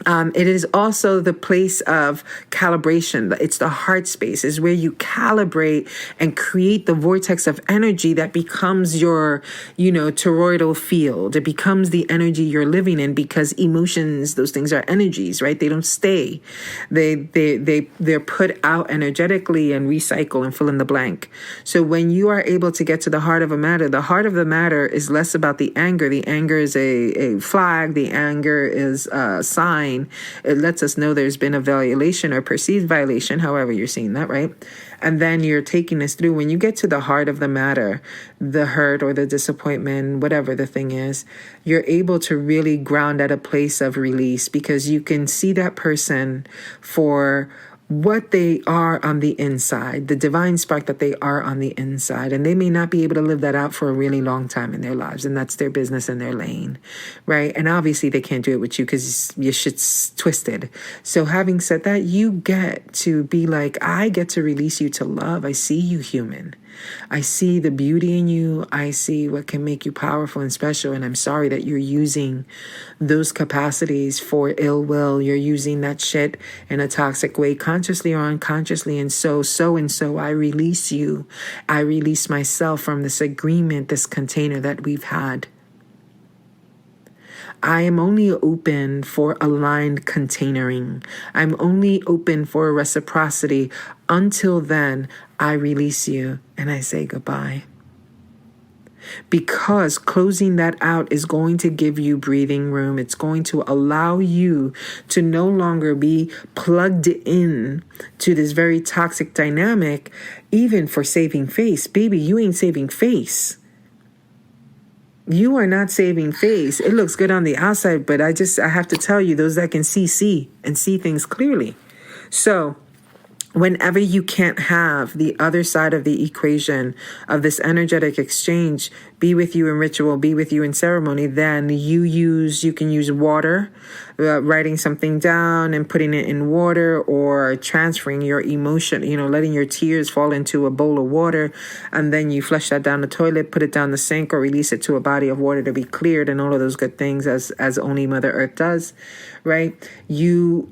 It is also the place of calibration. It's the heart space, is where you calibrate and create the vortex of energy that becomes your, toroidal field. It becomes the energy you're living in, because emotions, those things are energies, right? They don't stay. They're put out energetically and recycle and fill in the blank. So when you are able to get to the heart of a matter, the heart of the matter is less about the anger. The anger is a flag. The anger is a sign. It lets us know there's been a violation or perceived violation, however you're seeing that, right? And then you're taking us through. When you get to the heart of the matter, the hurt or the disappointment, whatever the thing is, you're able to really ground at a place of release, because you can see that person for what they are on the inside, the divine spark that they are on the inside. And they may not be able to live that out for a really long time in their lives. And that's their business and their lane, right? And obviously they can't do it with you because your shit's twisted. So having said that, you get to be like, I get to release you to love. I see you human. I see the beauty in you. I see what can make you powerful and special. And I'm sorry that you're using those capacities for ill will. You're using that shit in a toxic way, consciously or unconsciously. And so I release you. I release myself from this agreement, this container that we've had. I am only open for aligned containering. I'm only open for reciprocity. Until then, I release you and I say goodbye. Because closing that out is going to give you breathing room. It's going to allow you to no longer be plugged in to this very toxic dynamic, even for saving face. Baby, you ain't saving face. You are not saving face. It looks good on the outside, but I have to tell you, those that can see and see things clearly. So whenever you can't have the other side of the equation of this energetic exchange be with you in ritual, be with you in ceremony, then you can use water, writing something down and putting it in water, or transferring your emotion, letting your tears fall into a bowl of water, and then you flush that down the toilet, put it down the sink, or release it to a body of water to be cleared, and all of those good things as only Mother Earth does, right? You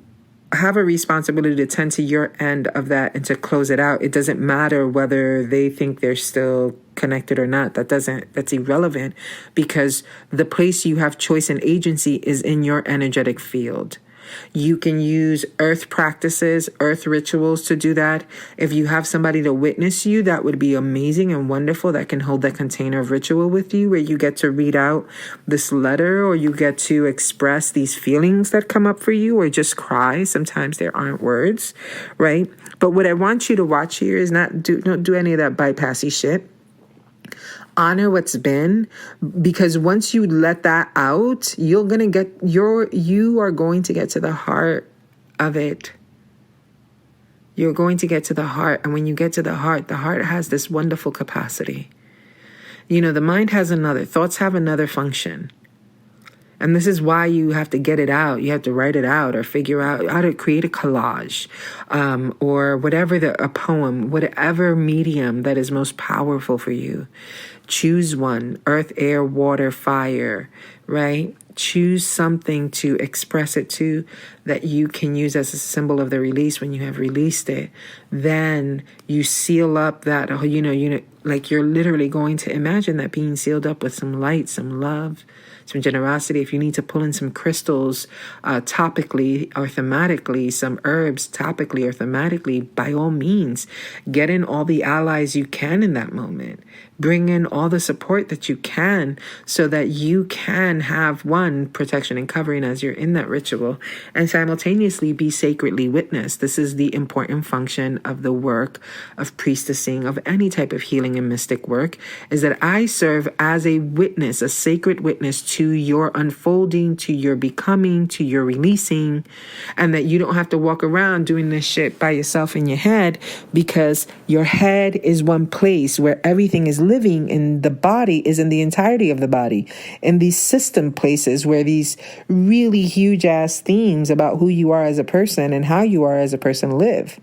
have a responsibility to tend to your end of that and to close it out. It doesn't matter whether they think they're still connected or not. That's irrelevant, because the place you have choice and agency is in your energetic field. You can use earth practices, earth rituals to do that. If you have somebody to witness you, that would be amazing and wonderful. That can hold that container of ritual with you, where you get to read out this letter, or you get to express these feelings that come up for you, or just cry. Sometimes there aren't words, right? But what I want you to watch here is don't do any of that bypassy shit. Honor what's been, because once you let that out, you are going to get to the heart of it. You're going to get to the heart. And when you get to the heart has this wonderful capacity. The mind has thoughts have another function. And this is why you have to get it out. You have to write it out or figure out how to create a collage, or whatever, a poem, whatever medium that is most powerful for you. Choose one: earth, air, water, fire, right? Choose something to express it to that you can use as a symbol of the release. When you have released it, then you seal up that, like you're literally going to imagine that being sealed up with some light, some love, some generosity. If you need to pull in some crystals topically or thematically, some herbs topically or thematically, by all means, get in all the allies you can in that moment. Bring in all the support that you can so that you can have protection and covering as you're in that ritual, and simultaneously be sacredly witnessed. This is the important function of the work of priestessing, of any type of healing and mystic work, is that I serve as a witness, a sacred witness to your unfolding, to your becoming, to your releasing, and that you don't have to walk around doing this shit by yourself in your head, because your head is one place where everything is living, and the body is in the entirety of the body, in these system places where these really huge ass themes about who you are as a person and how you are as a person live.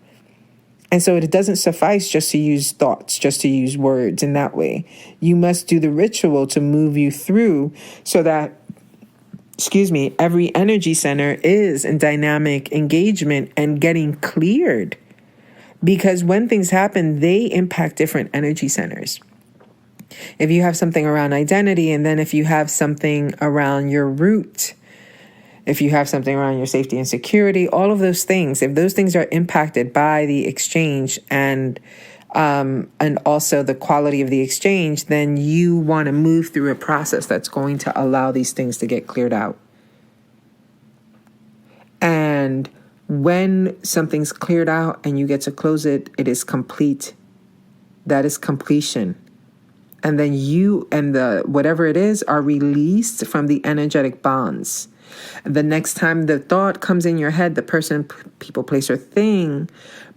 And so it doesn't suffice just to use thoughts, just to use words in that way. You must do the ritual to move you through so that, every energy center is in dynamic engagement and getting cleared. Because when things happen, they impact different energy centers. If you have something around identity, and then if you have something around your root, if you have something around your safety and security, all of those things, if those things are impacted by the exchange and also the quality of the exchange, then you want to move through a process that's going to allow these things to get cleared out. And when something's cleared out and you get to close it, it is complete. That is completion. And then you and the whatever it is are released from the energetic bonds. The next time the thought comes in your head, the person, people, place, or thing,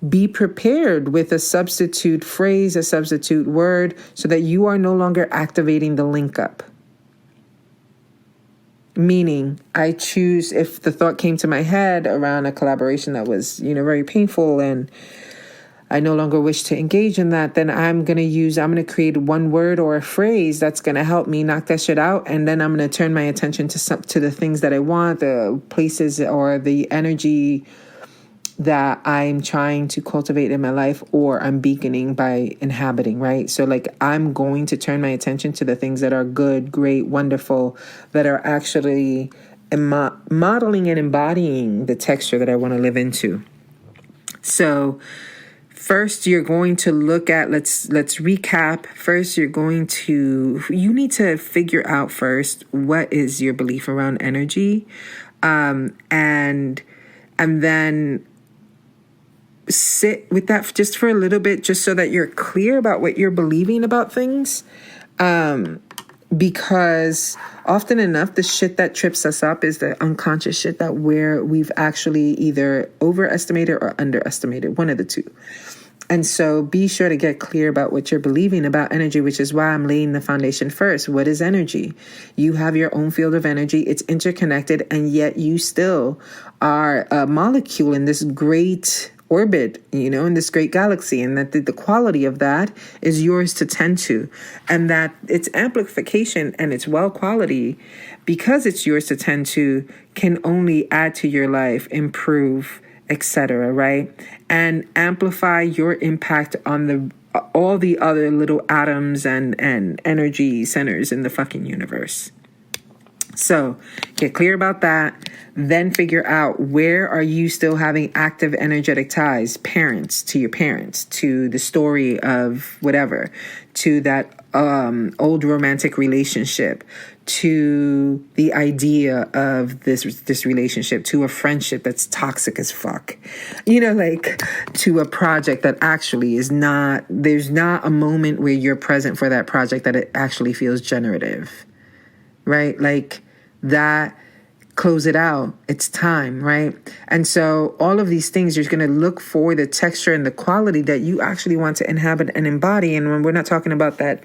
be prepared with a substitute phrase, a substitute word, so that you are no longer activating the link up. Meaning, I choose, if the thought came to my head around a collaboration that was, very painful, and I no longer wish to engage in that, then I'm going to create one word or a phrase that's going to help me knock that shit out. And then I'm going to turn my attention to the things that I want, the places or the energy that I'm trying to cultivate in my life, or I'm beaconing by inhabiting, right? So I'm going to turn my attention to the things that are good, great, wonderful, that are actually modeling and embodying the texture that I want to live into. So first, you're going to look at, let's recap. First, you need to figure out first, what is your belief around energy? And then sit with that just for a little bit, just so that you're clear about what you're believing about things. Because often enough, the shit that trips us up is the unconscious shit that we've actually either overestimated or underestimated, one of the two. And so be sure to get clear about what you're believing about energy, which is why I'm laying the foundation first. What is energy? You have your own field of energy. It's interconnected, and yet you still are a molecule in this great orbit, in this great galaxy, and that the quality of that is yours to tend to, and that its amplification and its well quality, because it's yours to tend to, can only add to your life, improve, etc., right? And amplify your impact on all the other little atoms and energy centers in the fucking universe. So get clear about that. Then figure out, where are you still having active energetic ties? To your parents, to the story of whatever, to that old romantic relationship, to the idea of this relationship, to a friendship that's toxic as fuck, to a project that actually is not, there's not a moment where you're present for that project that it actually feels generative, right? That, close it out. It's time, right? And so all of these things, you're going to look for the texture and the quality that you actually want to inhabit and embody. And when we're not talking about that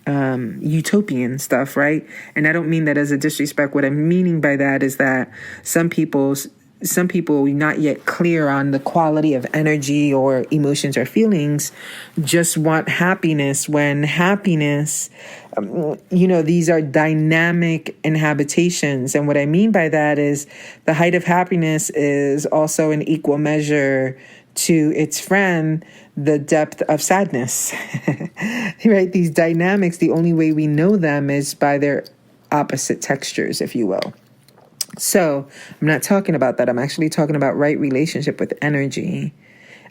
utopian stuff, right? And I don't mean that as a disrespect. What I'm meaning by that is that some people not yet clear on the quality of energy or emotions or feelings just want happiness, when happiness, these are dynamic inhabitations. And what I mean by that is the height of happiness is also an equal measure to its friend, the depth of sadness. Right? These dynamics, the only way we know them is by their opposite textures, if you will. So I'm not talking about that. I'm actually talking about right relationship with energy.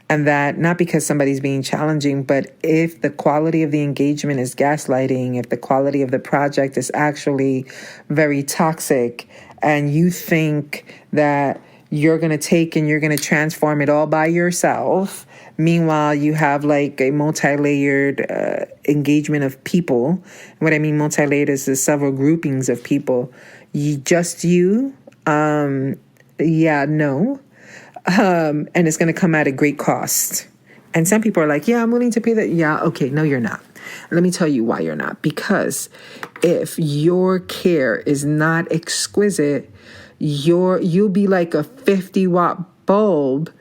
And that not because somebody's being challenging, but if the quality of the engagement is gaslighting, if the quality of the project is actually very toxic, and you think that you're going to take and you're going to transform it all by yourself, meanwhile, you have like a multi-layered engagement of people. What I mean multi-layered is the several groupings of people. And it's going to come at a great cost. And some people are like, yeah, I'm willing to pay that. Yeah, okay, no, you're not. Let me tell you why you're not. Because if your care is not exquisite, you'll be like a 50-watt bulb.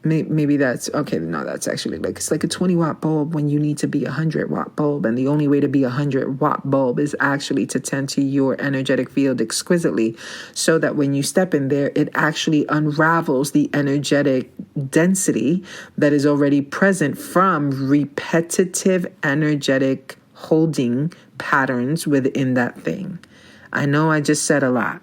Maybe that's okay. No, that's actually it's like a 20-watt bulb when you need to be a 100-watt bulb. And the only way to be a 100-watt bulb is actually to tend to your energetic field exquisitely, so that when you step in there, it actually unravels the energetic density that is already present from repetitive energetic holding patterns within that thing. I know I just said a lot.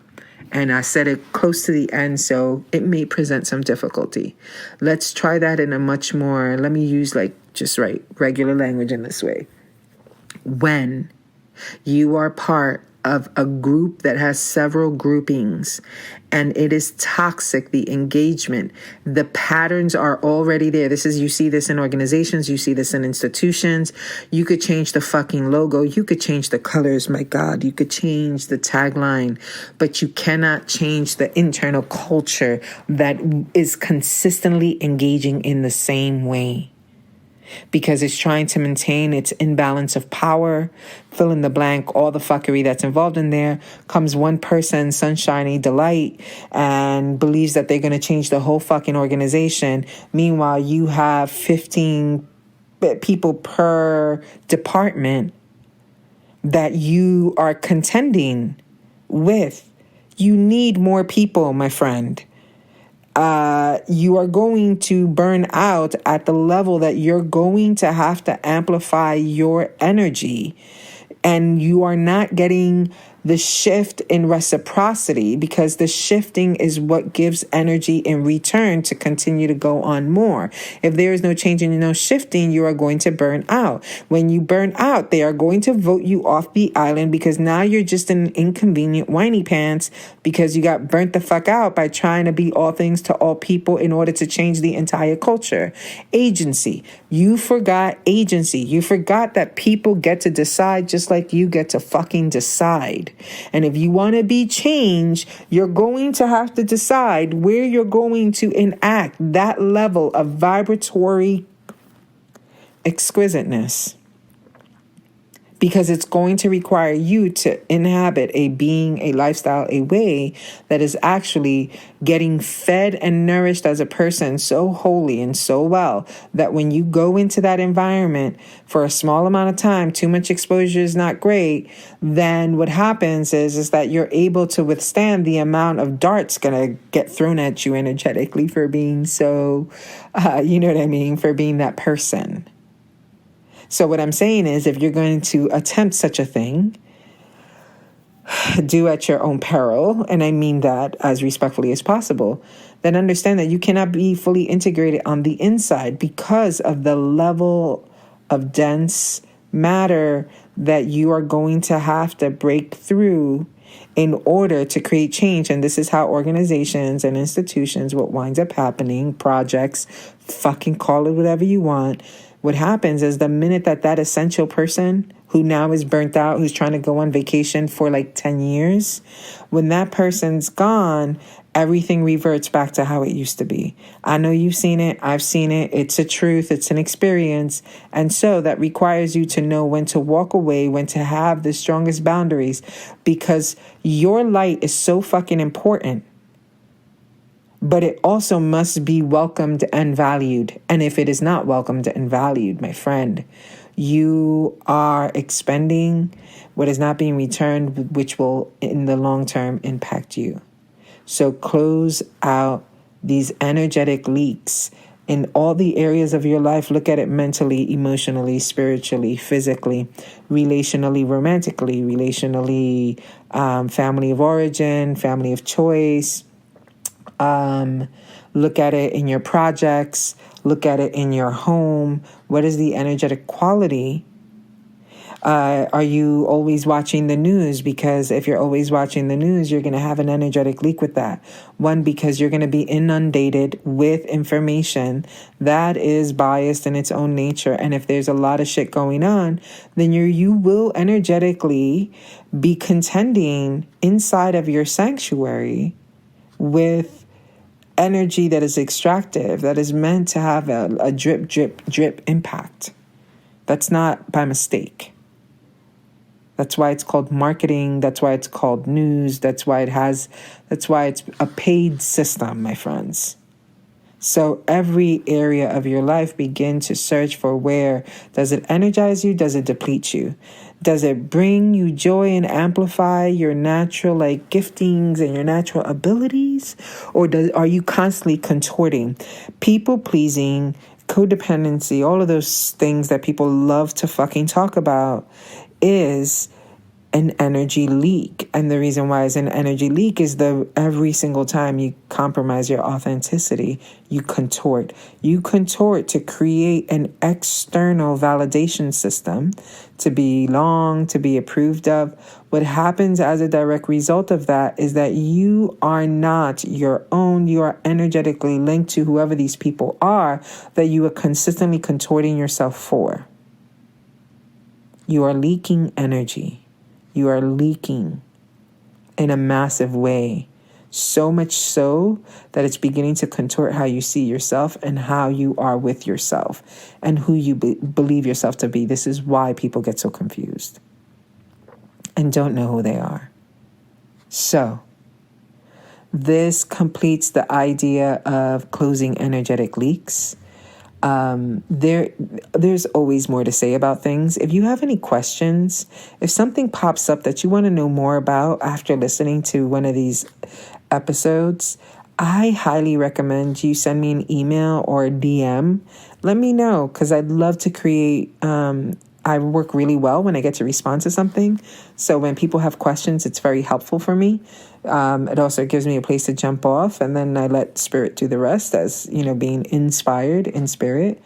And I said it close to the end, so it may present some difficulty. Let's try that in a much more, let me use regular language in this way. When you are part of a group that has several groupings and it is toxic, the engagement, the patterns are already there. You see this in organizations, you see this in institutions. You could change the fucking logo, you could change the colors, my God, you could change the tagline, but you cannot change the internal culture that is consistently engaging in the same way. Because it's trying to maintain its imbalance of power, fill in the blank, all the fuckery that's involved in there. Comes one person, sunshiny delight, and believes that they're going to change the whole fucking organization. Meanwhile, you have 15 people per department that you are contending with. You need more people, my friend. You are going to burn out at the level that you're going to have to amplify your energy, and you are not getting the shift in reciprocity, because the shifting is what gives energy in return to continue to go on more. If there is no changing and no shifting, you are going to burn out. When you burn out, they are going to vote you off the island, because now you're just an inconvenient whiny pants, because you got burnt the fuck out by trying to be all things to all people in order to change the entire culture. Agency. You forgot agency. You forgot that people get to decide just like you get to fucking decide. And if you want to be changed, you're going to have to decide where you're going to enact that level of vibratory exquisiteness. Because it's going to require you to inhabit a being, a lifestyle, a way that is actually getting fed and nourished as a person so wholly and so well that when you go into that environment for a small amount of time, too much exposure is not great, then what happens is that you're able to withstand the amount of darts going to get thrown at you energetically for being so, for being that person. So what I'm saying is, if you're going to attempt such a thing, do at your own peril, and I mean that as respectfully as possible, then understand that you cannot be fully integrated on the inside because of the level of dense matter that you are going to have to break through in order to create change. And this is how organizations and institutions, what winds up happening, projects, fucking call it whatever you want. What happens is the minute that essential person who now is burnt out, who's trying to go on vacation for like 10 years, when that person's gone, everything reverts back to how it used to be. I know you've seen it. I've seen it. It's a truth. It's an experience. And so that requires you to know when to walk away, when to have the strongest boundaries, because your light is so fucking important. But it also must be welcomed and valued. And if it is not welcomed and valued, my friend, you are expending what is not being returned, which will in the long term impact you. So close out these energetic leaks in all the areas of your life. Look at it mentally, emotionally, spiritually, physically, relationally, romantically, relationally, family of origin, family of choice. Look at it in your projects. Look at it in your home. What is the energetic quality? Are you always watching the news? Because if you're always watching the news, you're going to have an energetic leak with that. One, because you're going to be inundated with information that is biased in its own nature. And if there's a lot of shit going on, then you will energetically be contending inside of your sanctuary with energy that is extractive, that is meant to have a drip, drip, drip impact. That's not by mistake. That's why it's called marketing. That's why it's called news. That's why it's a paid system, my friends. So every area of your life, begin to search for where does it energize you? Does it deplete you? Does it bring you joy and amplify your natural giftings and your natural abilities? Or are you constantly contorting, people pleasing, codependency, all of those things that people love to fucking talk about is an energy leak. And the reason why it's an energy leak is every single time you compromise your authenticity, you contort. You contort to create an external validation system to belong, to be approved of. What happens as a direct result of that is that you are not your own. You are energetically linked to whoever these people are that you are consistently contorting yourself for. You are leaking energy. You are leaking in a massive way. So much so that it's beginning to contort how you see yourself and how you are with yourself and who you believe yourself to be. This is why people get so confused and don't know who they are. So this completes the idea of closing energetic leaks. There's always more to say about things. If you have any questions, if something pops up that you want to know more about after listening to one of these episodes, I highly recommend you send me an email or a DM. Let me know, because I'd love to create, I work really well when I get to respond to something. So when people have questions, it's very helpful for me. It also gives me a place to jump off, and then I let spirit do the rest as, being inspired in spirit.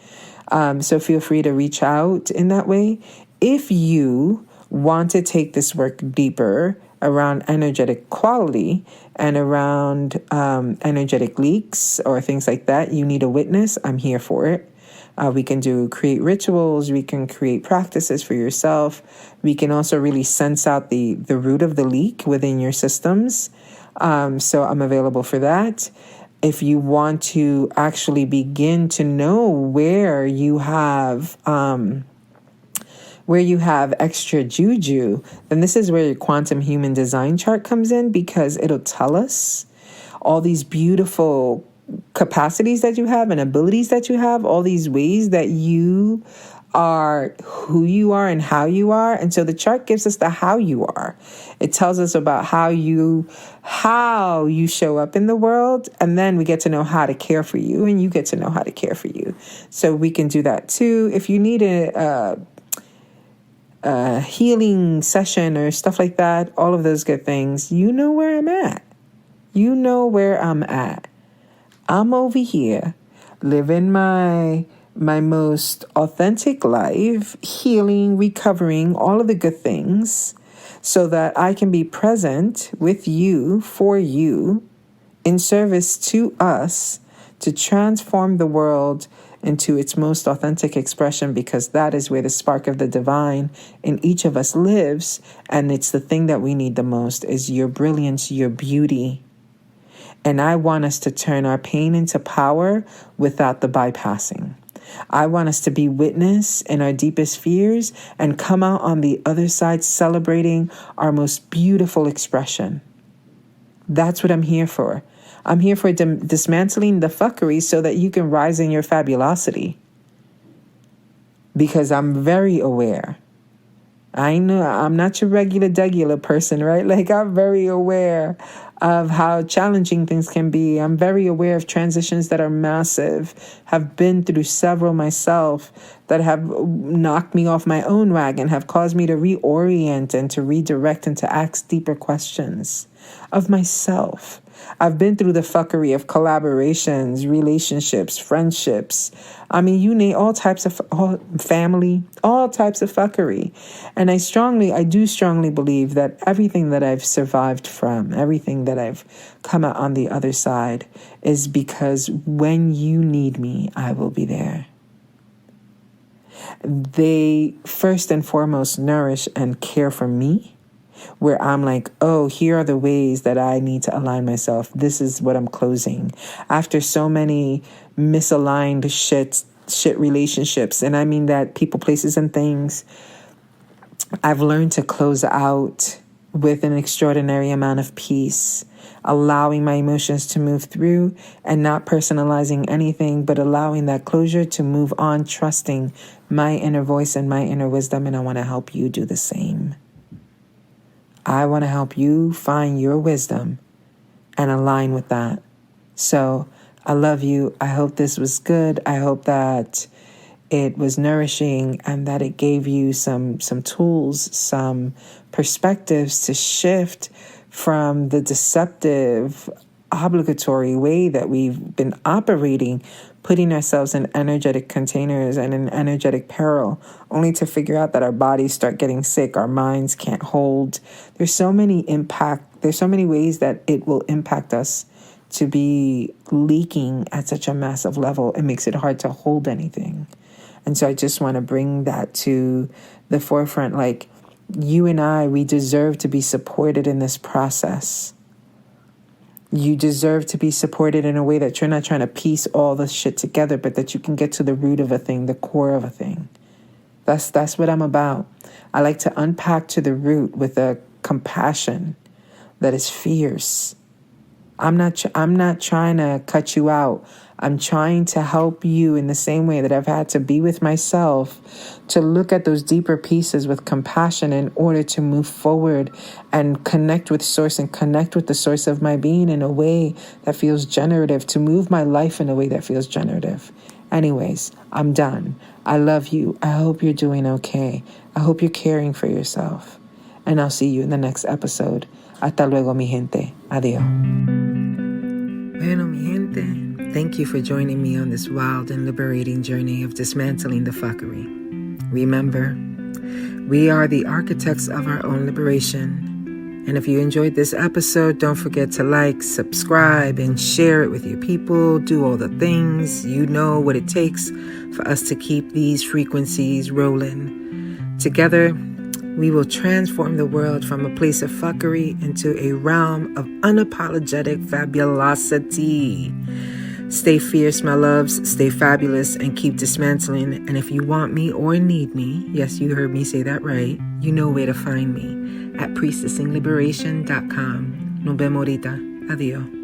So feel free to reach out in that way. If you want to take this work deeper around energetic quality and around energetic leaks or things like that, you need a witness. I'm here for it. We can create rituals. We can create practices for yourself. We can also really sense out the root of the leak within your systems. So I'm available for that. If you want to actually begin to know where you have extra juju, then this is where your quantum human design chart comes in, because it'll tell us all these beautiful capacities that you have and abilities that you have, all these ways that you are who you are and how you are. And so the chart gives us the how you are. It tells us about how you show up in the world, and then we get to know how to care for you, and you get to know how to care for you. So we can do that too. If you need a healing session or stuff like that, all of those good things, you know where I'm at. You know where I'm at. I'm over here living my most authentic life, healing, recovering, all of the good things, so that I can be present with you, for you, in service to us, to transform the world into its most authentic expression, because that is where the spark of the divine in each of us lives. And it's the thing that we need the most, is your brilliance, your beauty. And I want us to turn our pain into power without the bypassing. I want us to be witness in our deepest fears and come out on the other side celebrating our most beautiful expression. That's what I'm here for. I'm here for dismantling the fuckery so that you can rise in your fabulosity. Because I'm very aware. I know I'm not your regular person, right? Like, I'm very aware of how challenging things can be. I'm very aware of transitions that are massive. Have been through several myself that have knocked me off my own wagon, have caused me to reorient and to redirect and to ask deeper questions of myself. I've been through the fuckery of collaborations, relationships, friendships. I mean, you name all types of family, all types of fuckery. And I do strongly believe that everything that I've survived from, everything that I've come out on the other side, is because when you need me, I will be there. They first and foremost nourish and care for me, where I'm like, oh, here are the ways that I need to align myself. This is what I'm closing. After so many misaligned shit relationships, and I mean that people, places, and things, I've learned to close out with an extraordinary amount of peace, allowing my emotions to move through and not personalizing anything, but allowing that closure to move on, trusting my inner voice and my inner wisdom. And I want to help you do the same. I want to help you find your wisdom and align with that. So I love you. I hope this was good. I hope that it was nourishing and that it gave you some tools, some perspectives to shift from the deceptive, obligatory way that we've been operating, putting ourselves in energetic containers and in energetic peril, only to figure out that our bodies start getting sick, our minds can't hold. There's so many ways that it will impact us to be leaking at such a massive level. It makes it hard to hold anything. And so I just want to bring that to the forefront. Like, you and I, we deserve to be supported in this process. You deserve to be supported in a way that you're not trying to piece all this shit together, but that you can get to the root of a thing, the core of a thing. That's what I'm about. I like to unpack to the root with a compassion that is fierce. I'm not trying to cut you out. I'm trying to help you in the same way that I've had to be with myself, to look at those deeper pieces with compassion in order to move forward and connect with source and connect with the source of my being in a way that feels generative, to move my life in a way that feels generative. Anyways, I'm done. I love you. I hope you're doing okay. I hope you're caring for yourself. And I'll see you in the next episode. Hasta luego, mi gente. Adiós. Bueno, mi gente, thank you for joining me on this wild and liberating journey of dismantling the fuckery. Remember, we are the architects of our own liberation. And if you enjoyed this episode, don't forget to like, subscribe, and share it with your people. Do all the things. You know what it takes for us to keep these frequencies rolling. Together, we will transform the world from a place of fuckery into a realm of unapologetic fabulosity. Stay fierce, my loves. Stay fabulous and keep dismantling. And if you want me or need me, yes, you heard me say that right, you know where to find me at priestessingliberation.com. Nos vemos ahorita. Adiós.